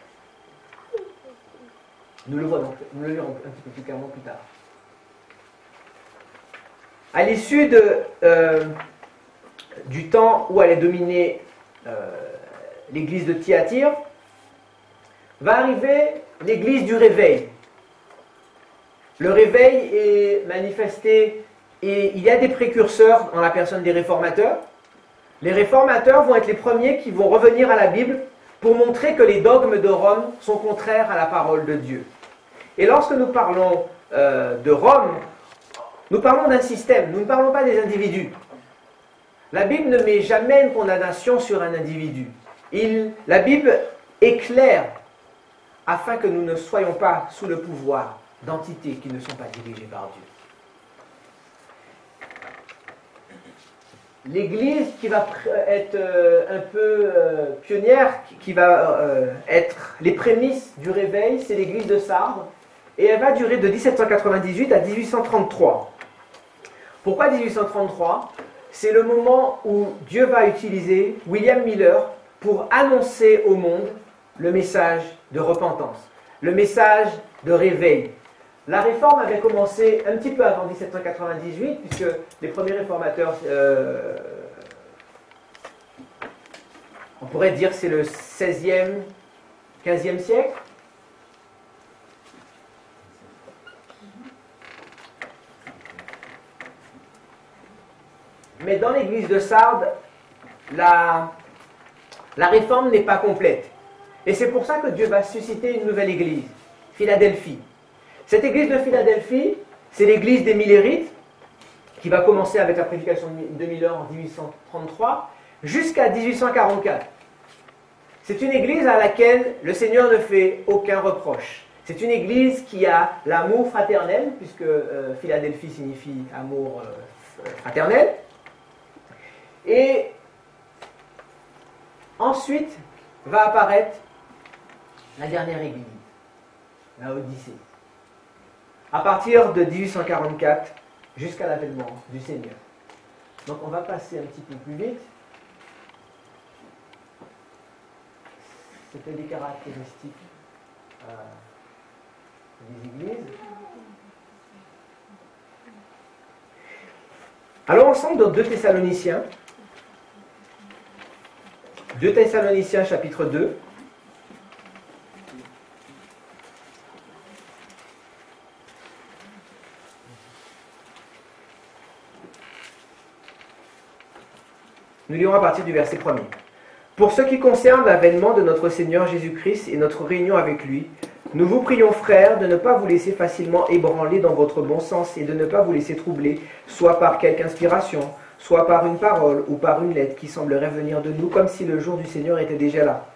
Nous le verrons un petit peu plus clairement plus tard. À l'issue du temps où allait dominer l'église de Thyatire, va arriver l'église du réveil. Le réveil est manifesté et il y a des précurseurs dans la personne des réformateurs. Les réformateurs vont être les premiers qui vont revenir à la Bible pour montrer que les dogmes de Rome sont contraires à la parole de Dieu. Et lorsque nous parlons de Rome, nous parlons d'un système, nous ne parlons pas des individus. La Bible ne met jamais une condamnation sur un individu. La Bible est claire afin que nous ne soyons pas sous le pouvoir d'entités qui ne sont pas dirigées par Dieu. L'Église qui va être un peu pionnière, qui va être les prémices du réveil, c'est l'Église de Sardes, et elle va durer de 1798 à 1833. Pourquoi 1833 ? C'est le moment où Dieu va utiliser William Miller pour annoncer au monde le message de repentance, le message de réveil. La réforme avait commencé un petit peu avant 1798, puisque les premiers réformateurs, on pourrait dire que c'est le 16e, 15e siècle. Mais dans l'église de Sardes, la réforme n'est pas complète. Et c'est pour ça que Dieu va susciter une nouvelle église, Philadelphie. Cette église de Philadelphie, c'est l'église des Millérites, qui va commencer avec la prédication de Miller en 1833, jusqu'à 1844. C'est une église à laquelle le Seigneur ne fait aucun reproche. C'est une église qui a l'amour fraternel, puisque Philadelphie signifie amour fraternel. Et ensuite va apparaître la dernière église, la Odyssée. À partir de 1844 jusqu'à l'avènement du Seigneur. Donc on va passer un petit peu plus vite. C'était des caractéristiques des églises. Allons ensemble dans 2 Thessaloniciens. 2 Thessaloniciens chapitre 2. Nous lirons à partir du verset 1er. Pour ce qui concerne l'avènement de notre Seigneur Jésus-Christ et notre réunion avec lui, nous vous prions, frères, de ne pas vous laisser facilement ébranler dans votre bon sens et de ne pas vous laisser troubler, soit par quelque inspiration, soit par une parole ou par une lettre qui semblerait venir de nous comme si le jour du Seigneur était déjà là.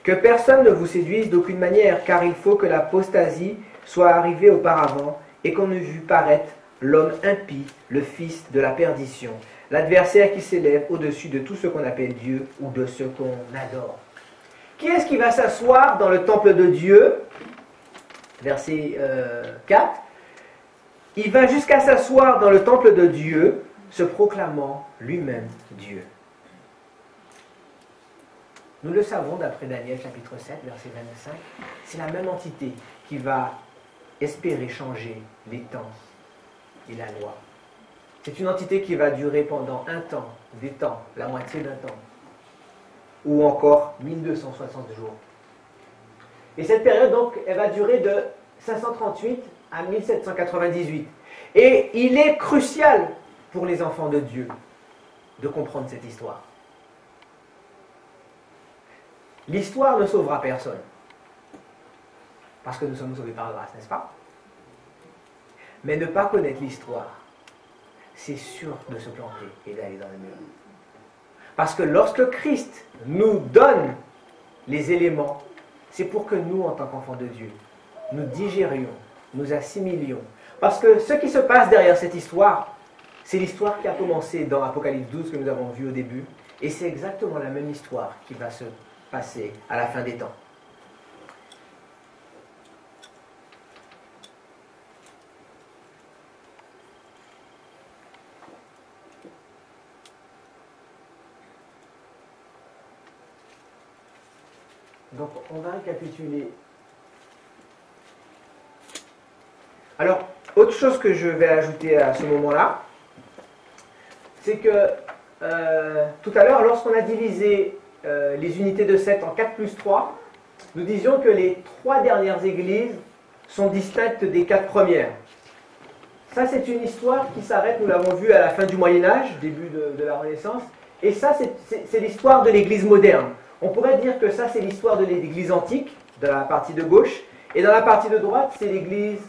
Que personne ne vous séduise d'aucune manière, car il faut que l'apostasie soit arrivée auparavant et qu'on ait vu paraître l'homme impie, le fils de la perdition, l'adversaire qui s'élève au-dessus de tout ce qu'on appelle Dieu ou de ce qu'on adore. Qui est-ce qui va s'asseoir dans le temple de Dieu ? Verset 4. Il va jusqu'à s'asseoir dans le temple de Dieu, se proclamant lui-même Dieu. Nous le savons d'après Daniel chapitre 7, verset 25. C'est la même entité qui va espérer changer les temps et la loi. C'est une entité qui va durer pendant un temps, des temps, la moitié d'un temps, ou encore 1260 jours. Et cette période, donc, elle va durer de 538 à 1798. Et il est crucial pour les enfants de Dieu de comprendre cette histoire. L'histoire ne sauvera personne, parce que nous sommes sauvés par grâce, n'est-ce pas? Mais ne pas connaître l'histoire, c'est sûr de se planter et d'aller dans le mur. Parce que lorsque Christ nous donne les éléments, c'est pour que nous, en tant qu'enfants de Dieu, nous digérions, nous assimilions. Parce que ce qui se passe derrière cette histoire, c'est l'histoire qui a commencé dans Apocalypse 12 que nous avons vu au début, et c'est exactement la même histoire qui va se passer à la fin des temps. Donc, on va récapituler. Alors, autre chose que je vais ajouter à ce moment-là, c'est que tout à l'heure, lorsqu'on a divisé les unités de 7 en 4 plus 3, nous disions que les 3 dernières églises sont distinctes des 4 premières. Ça, c'est une histoire qui s'arrête, nous l'avons vu à la fin du Moyen-Âge, début de la Renaissance, et ça, c'est l'histoire de l'église moderne. On pourrait dire que ça, c'est l'histoire de l'église antique, de la partie de gauche, et dans la partie de droite, c'est l'église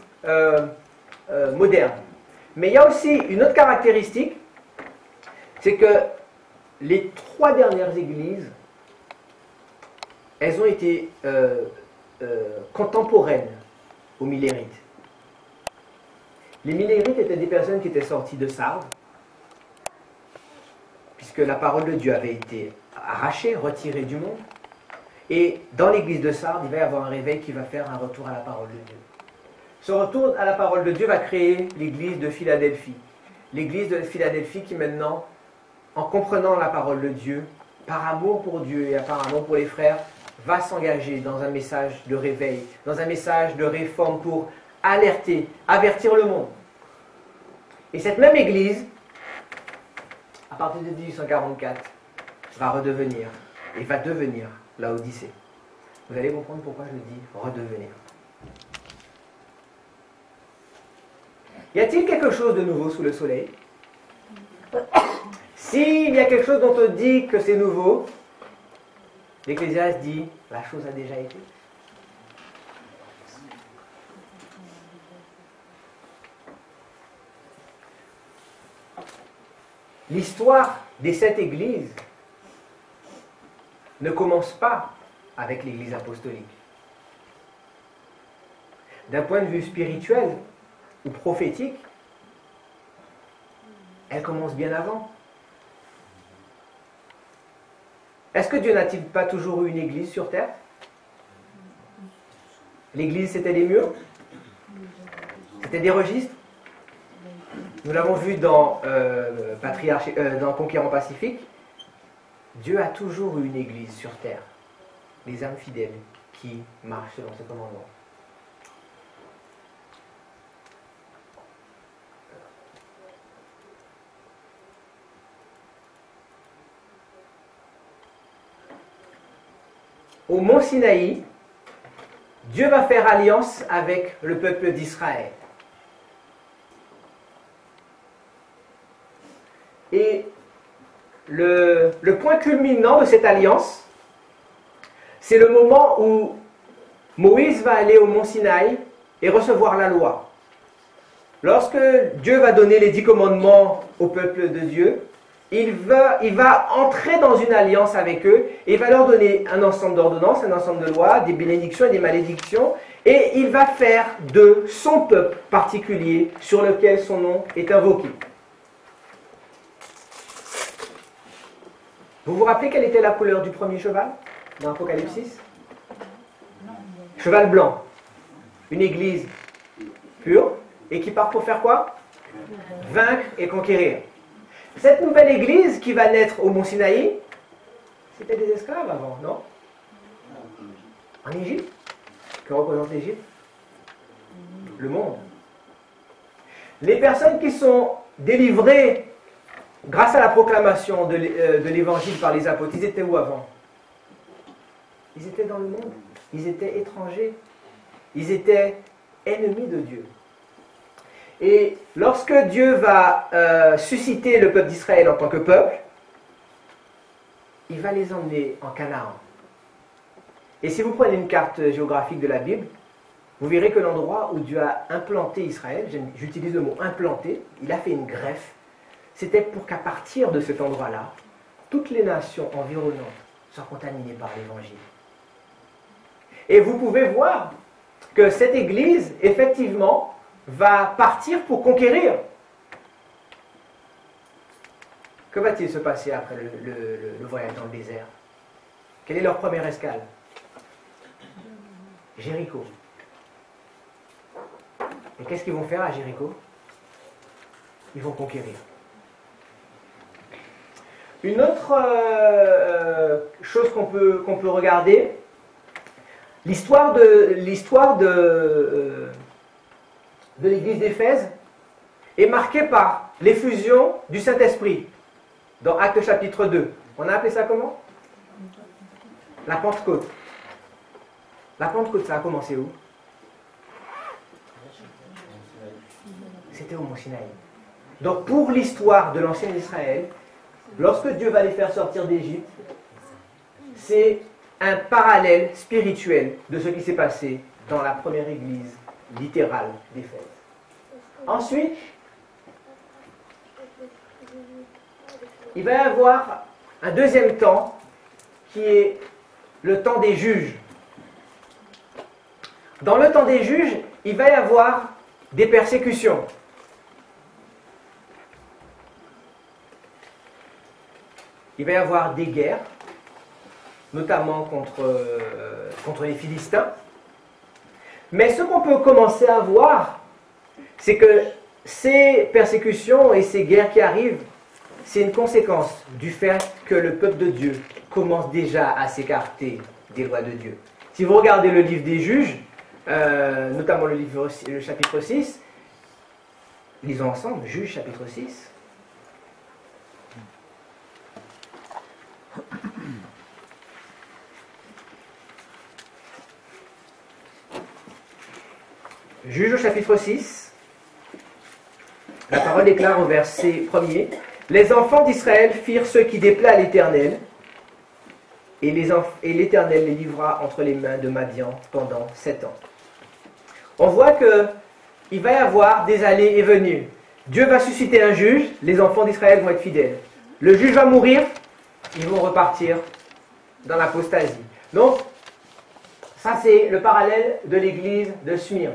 moderne. Mais il y a aussi une autre caractéristique, c'est que les 3 dernières églises, elles ont été contemporaines aux Millérites. Les Millérites étaient des personnes qui étaient sorties de Sardes, puisque la parole de Dieu avait été arrachée, retirée du monde. Et dans l'église de Sardes, il va y avoir un réveil qui va faire un retour à la parole de Dieu. Ce retour à la parole de Dieu va créer l'église de Philadelphie. L'église de Philadelphie qui maintenant, en comprenant la parole de Dieu, par amour pour Dieu et par amour pour les frères, va s'engager dans un message de réveil, dans un message de réforme pour alerter, avertir le monde. Et cette même église, à partir de 1844, va redevenir et va devenir Laodicée. Vous allez comprendre pourquoi je dis redevenir. Y a-t-il quelque chose de nouveau sous le soleil? S'il y a quelque chose dont on dit que c'est nouveau, l'Ecclésiaste dit la chose a déjà été. L'histoire des 7 églises ne commence pas avec l'église apostolique. D'un point de vue spirituel ou prophétique, elle commence bien avant. Est-ce que Dieu n'a-t-il pas toujours eu une église sur terre? L'église, c'était des murs? C'était des registres? Nous l'avons vu dans Conquérant Pacifique. Dieu a toujours eu une église sur terre. Les âmes fidèles qui marchent selon ses commandements. Au mont Sinaï, Dieu va faire alliance avec le peuple d'Israël. Et le point culminant de cette alliance, c'est le moment où Moïse va aller au mont Sinaï et recevoir la loi. Lorsque Dieu va donner les 10 commandements au peuple de Dieu, il va entrer dans une alliance avec eux et il va leur donner un ensemble d'ordonnances, un ensemble de lois, des bénédictions et des malédictions, et il va faire de son peuple particulier sur lequel son nom est invoqué. Vous vous rappelez quelle était la couleur du premier cheval dans Apocalypse 6? Cheval blanc. Une église pure et qui part pour faire quoi? Vaincre et conquérir. Cette nouvelle église qui va naître au mont Sinaï, c'était des esclaves avant, non? En Égypte? Que représente l'Égypte? Le monde. Les personnes qui sont délivrées grâce à la proclamation de l'évangile par les apôtres, ils étaient où avant? Ils étaient dans le monde. Ils étaient étrangers. Ils étaient ennemis de Dieu. Et lorsque Dieu va susciter le peuple d'Israël en tant que peuple, il va les emmener en Canaan. Et si vous prenez une carte géographique de la Bible, vous verrez que l'endroit où Dieu a implanté Israël, j'utilise le mot implanté, il a fait une greffe, c'était pour qu'à partir de cet endroit-là, toutes les nations environnantes soient contaminées par l'Évangile. Et vous pouvez voir que cette église, effectivement, va partir pour conquérir. Que va-t-il se passer après le voyage dans le désert? Quelle est leur première escale? Jéricho. Et qu'est-ce qu'ils vont faire à Jéricho? Ils vont conquérir. Une autre chose qu'on peut regarder, l'histoire de l'église d'Éphèse est marquée par l'effusion du Saint-Esprit. dans Actes chapitre 2. On a appelé ça comment? La Pentecôte. La Pentecôte, ça a commencé où? C'était au Mont Sinaï. Donc pour l'histoire de l'ancien Israël, lorsque Dieu va les faire sortir d'Égypte, c'est un parallèle spirituel de ce qui s'est passé dans la première église littérale d'Éphèse. Ensuite, il va y avoir un deuxième temps qui est le temps des juges. Dans le temps des juges, il va y avoir des persécutions. Il va y avoir des guerres, notamment contre les Philistins. Mais ce qu'on peut commencer à voir, c'est que ces persécutions et ces guerres qui arrivent, c'est une conséquence du fait que le peuple de Dieu commence déjà à s'écarter des lois de Dieu. Si vous regardez le livre des Juges, notamment le chapitre 6, lisons ensemble, Juges chapitre 6. Juges au chapitre 6, la parole déclare au verset 1er, « Les enfants d'Israël firent ce qui déplaît à l'Éternel, et l'Éternel les livra entre les mains de Madian pendant 7 ans. » On voit qu'il va y avoir des allées et venues. Dieu va susciter un juge, les enfants d'Israël vont être fidèles. Le juge va mourir, ils vont repartir dans l'apostasie. Donc, ça c'est le parallèle de l'église de Smyrne.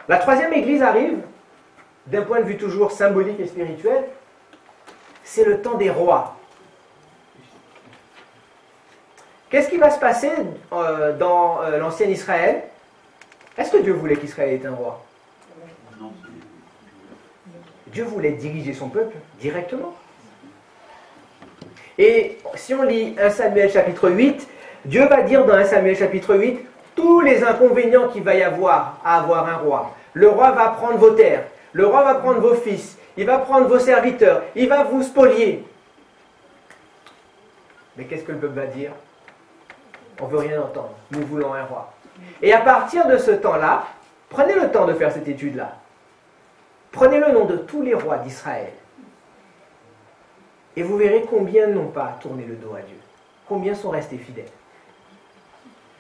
La troisième église arrive, d'un point de vue toujours symbolique et spirituel, c'est le temps des rois. Qu'est-ce qui va se passer dans l'ancien Israël? Est-ce que Dieu voulait qu'Israël ait un roi? Dieu voulait diriger son peuple directement. Et si on lit 1 Samuel chapitre 8, Dieu va dire dans 1 Samuel chapitre 8 tous les inconvénients qu'il va y avoir à avoir un roi. Le roi va prendre vos terres, le roi va prendre vos fils, il va prendre vos serviteurs, il va vous spolier. Mais qu'est-ce que le peuple va dire? On ne veut rien entendre, nous voulons un roi. Et à partir de ce temps-là, prenez le temps de faire cette étude-là. Prenez le nom de tous les rois d'Israël. Et vous verrez combien n'ont pas tourné le dos à Dieu. Combien sont restés fidèles.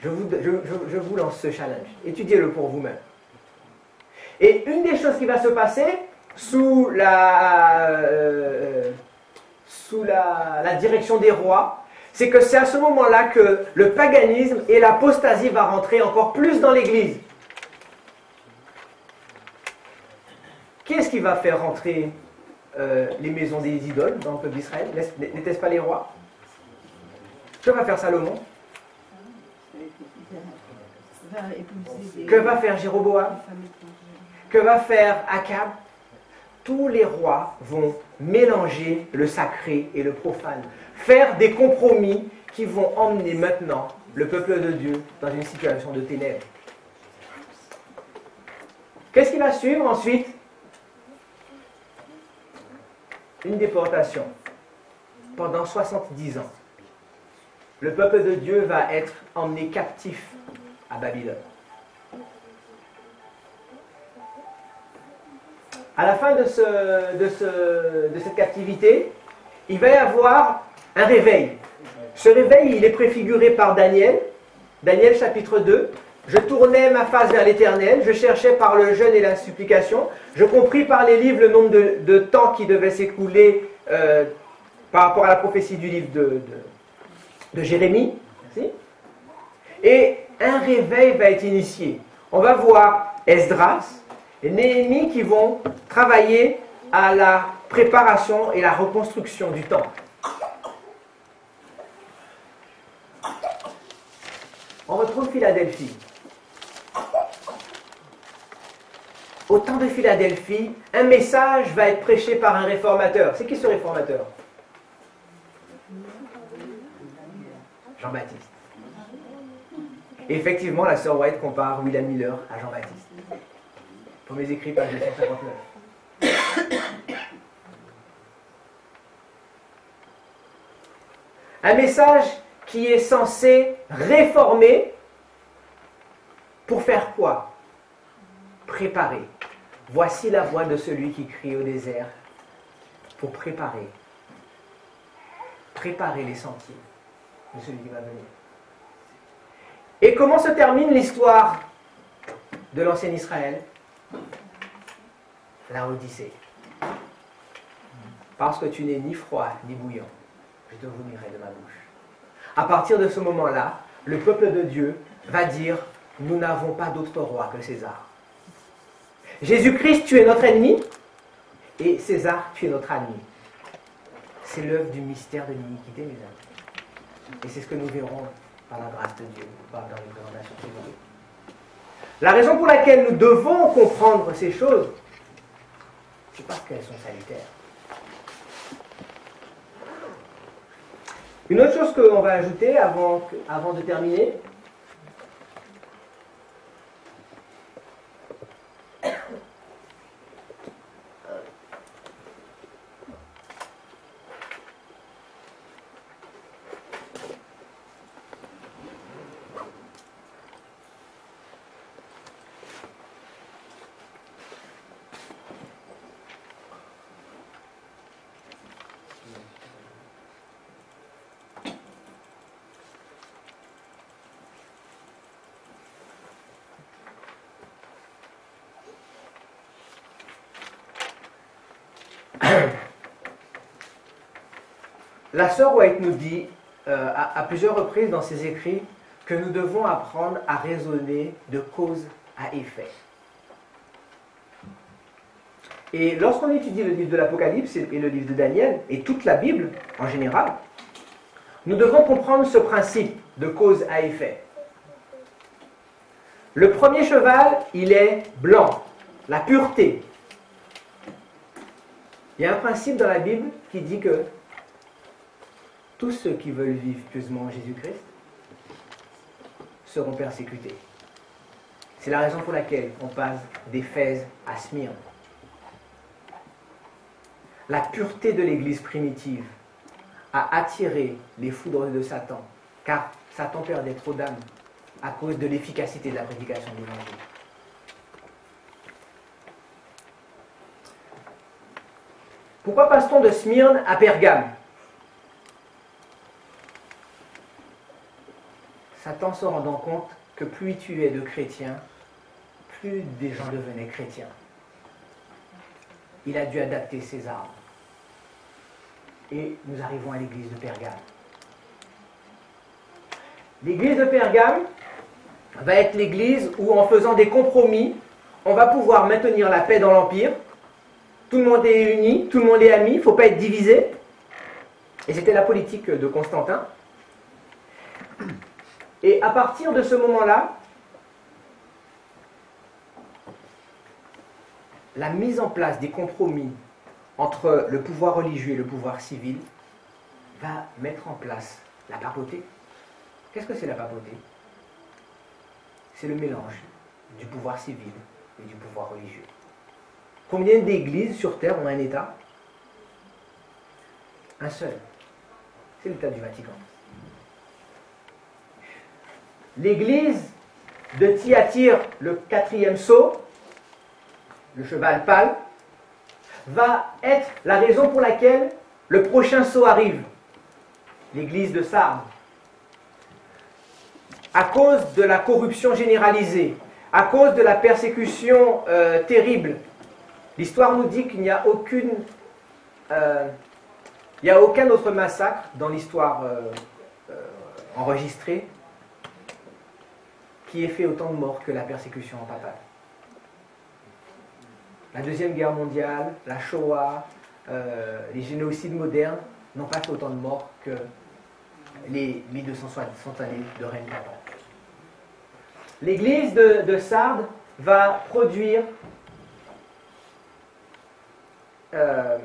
Je vous lance ce challenge. Étudiez-le pour vous-même. Et une des choses qui va se passer sous la direction des rois, c'est que c'est à ce moment-là que le paganisme et l'apostasie va rentrer encore plus dans l'Église. Qui est-ce qui va faire rentrer les maisons des idoles dans le peuple d'Israël? N'était-ce pas les rois? Que va faire Salomon? Que va faire Jéroboam? Que va faire Akab? Tous les rois vont mélanger le sacré et le profane, faire des compromis qui vont emmener maintenant le peuple de Dieu dans une situation de ténèbres. Qu'est-ce qui va suivre ensuite? Une déportation pendant 70 ans. Le peuple de Dieu va être emmené captif à Babylone. À la fin de cette captivité, il va y avoir un réveil. Ce réveil, il est préfiguré par Daniel. Daniel chapitre 2. Je tournais ma face vers l'Éternel, je cherchais par le jeûne et la supplication. Je compris par les livres le nombre de temps qui devait s'écouler par rapport à la prophétie du livre de Jérémie. Merci. Et un réveil va être initié. On va voir Esdras et Néhémie qui vont travailler à la préparation et la reconstruction du temple. On retrouve Philadelphie. Au temps de Philadelphie, un message va être prêché par un réformateur. C'est qui ce réformateur? Jean-Baptiste. Et effectivement, la sœur White compare William Miller à Jean-Baptiste. Pour mes écrits, page 259. Un message qui est censé réformer pour faire quoi? Préparer. Voici la voix de celui qui crie au désert pour préparer les sentiers de celui qui va venir. Et comment se termine l'histoire de l'ancien Israël? La Odyssée. Parce que tu n'es ni froid ni bouillant, je te vomirai de ma bouche. À partir de ce moment-là, le peuple de Dieu va dire, nous n'avons pas d'autre roi que César. Jésus-Christ, tu es notre ennemi, et César, tu es notre ami. C'est l'œuvre du mystère de l'iniquité, mes amis. Et c'est ce que nous verrons par la grâce de Dieu, dans les présentations suivantes. La raison pour laquelle nous devons comprendre ces choses, c'est parce qu'elles sont salutaires. Une autre chose qu'on va ajouter avant de terminer, la sœur White nous dit à plusieurs reprises dans ses écrits que nous devons apprendre à raisonner de cause à effet. Et lorsqu'on étudie le livre de l'Apocalypse et le livre de Daniel, et toute la Bible en général, nous devons comprendre ce principe de cause à effet. Le premier cheval, il est blanc, la pureté. Il y a un principe dans la Bible qui dit que tous ceux qui veulent vivre pieusement en Jésus-Christ seront persécutés. C'est la raison pour laquelle on passe d'Éphèse à Smyrne. La pureté de l'Église primitive a attiré les foudres de Satan, car Satan perdait trop d'âmes à cause de l'efficacité de la prédication de l'Évangile. Pourquoi passe-t-on de Smyrne à Pergame? Satan se rendant compte que plus il tuait de chrétiens, plus des gens devenaient chrétiens. Il a dû adapter ses armes. Et nous arrivons à l'église de Pergame. L'église de Pergame va être l'église où, en faisant des compromis, on va pouvoir maintenir la paix dans l'Empire. Tout le monde est uni, tout le monde est ami, il ne faut pas être divisé. Et c'était la politique de Constantin. Et à partir de ce moment-là, la mise en place des compromis entre le pouvoir religieux et le pouvoir civil va mettre en place la papauté. Qu'est-ce que c'est la papauté? C'est le mélange du pouvoir civil et du pouvoir religieux. Combien d'églises sur Terre ont un État? Un seul. C'est l'État du Vatican. L'église de Thyatire, le 4e sceau, le cheval pâle, va être la raison pour laquelle le prochain sceau arrive, l'église de Sardes. À cause de la corruption généralisée, à cause de la persécution terrible, l'histoire nous dit qu'il n'y a aucun autre massacre dans l'histoire enregistrée qui ait fait autant de morts que la persécution en papale. La Deuxième Guerre mondiale, la Shoah, les génocides modernes n'ont pas fait autant de morts que les 1260 années de règne papal. L'église de Sardes va produire comment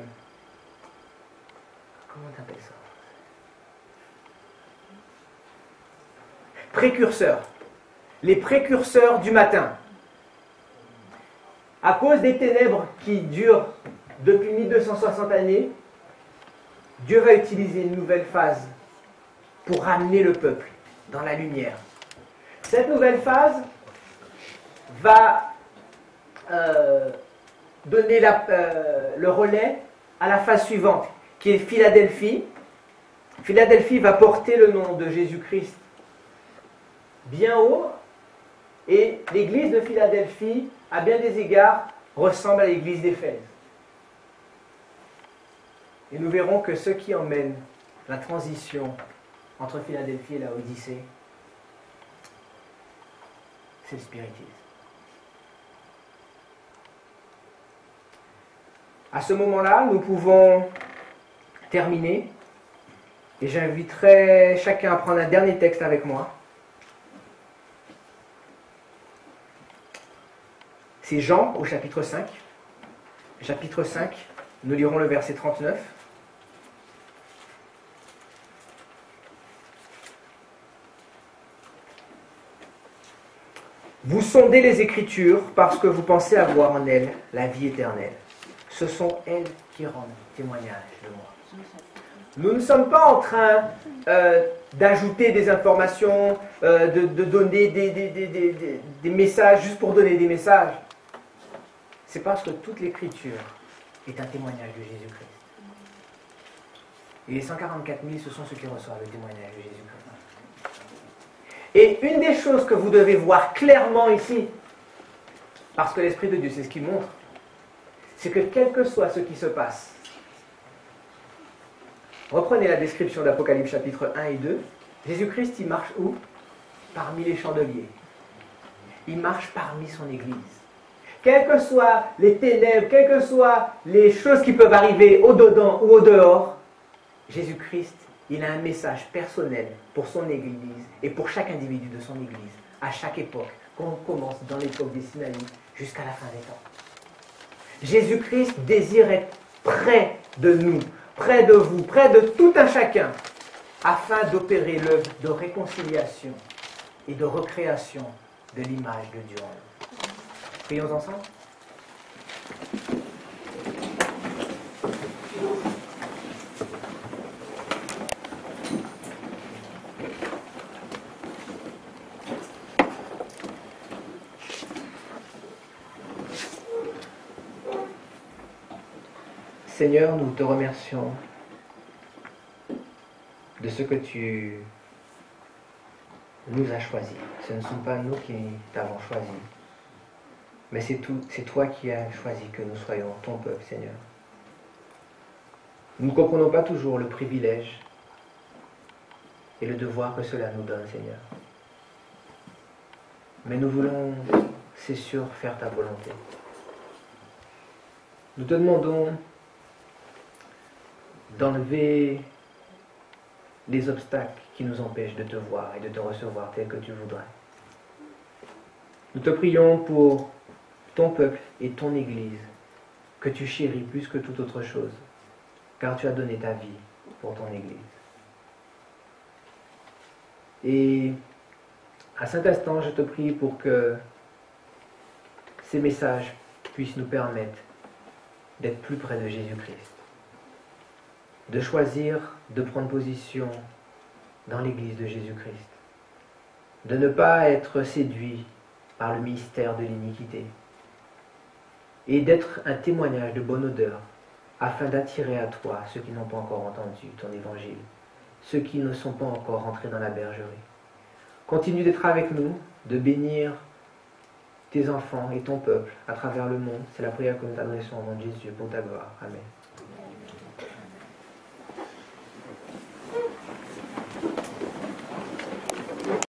on appelle ça? Précurseurs. Les précurseurs du matin. À cause des ténèbres qui durent depuis 1260 années, Dieu va utiliser une nouvelle phase pour ramener le peuple dans la lumière. Cette nouvelle phase va donner le relais à la phase suivante, qui est Philadelphie. Philadelphie va porter le nom de Jésus-Christ bien haut, et l'église de Philadelphie, à bien des égards, ressemble à l'église d'Éphèse. Et nous verrons que ce qui emmène la transition entre Philadelphie et la Odyssée, c'est le spiritisme. À ce moment-là, nous pouvons terminer, et j'inviterai chacun à prendre un dernier texte avec moi. C'est Jean au chapitre 5. Chapitre 5, nous lirons le verset 39. Vous sondez les Écritures parce que vous pensez avoir en elles la vie éternelle. Ce sont elles qui rendent témoignage de moi. Nous ne sommes pas en train d'ajouter des informations, de donner des messages juste pour donner des messages. C'est parce que toute l'Écriture est un témoignage de Jésus-Christ. Et les 144 000, ce sont ceux qui reçoivent le témoignage de Jésus-Christ. Et une des choses que vous devez voir clairement ici, parce que l'Esprit de Dieu, c'est ce qu'il montre, c'est que quel que soit ce qui se passe, reprenez la description d'Apocalypse chapitre 1 et 2, Jésus-Christ, il marche où? Parmi les chandeliers. Il marche parmi son Église. Quelles que soient les ténèbres, quelles que soient les choses qui peuvent arriver au-dedans ou au-dehors, Jésus-Christ, il a un message personnel pour son Église et pour chaque individu de son Église, à chaque époque, qu'on commence dans l'époque des Sinaï jusqu'à la fin des temps. Jésus-Christ désire être près de nous, près de vous, près de tout un chacun, afin d'opérer l'œuvre de réconciliation et de recréation de l'image de Dieu en nous. Prions ensemble. Seigneur, nous te remercions de ce que tu nous as choisi. Ce ne sont pas nous qui t'avons choisi, mais c'est toi qui as choisi que nous soyons ton peuple, Seigneur. Nous ne comprenons pas toujours le privilège et le devoir que cela nous donne, Seigneur. Mais nous voulons, c'est sûr, faire ta volonté. Nous te demandons d'enlever les obstacles qui nous empêchent de te voir et de te recevoir tel que tu voudrais. Nous te prions pour ton peuple et ton Église, que tu chéris plus que toute autre chose, car tu as donné ta vie pour ton Église. Et à cet instant, je te prie pour que ces messages puissent nous permettre d'être plus près de Jésus-Christ, de choisir de prendre position dans l'Église de Jésus-Christ, de ne pas être séduit par le mystère de l'iniquité, et d'être un témoignage de bonne odeur, afin d'attirer à toi ceux qui n'ont pas encore entendu ton évangile, ceux qui ne sont pas encore entrés dans la bergerie. Continue d'être avec nous, de bénir tes enfants et ton peuple à travers le monde. C'est la prière que nous t'adressons au nom de Jésus pour ta gloire. Amen.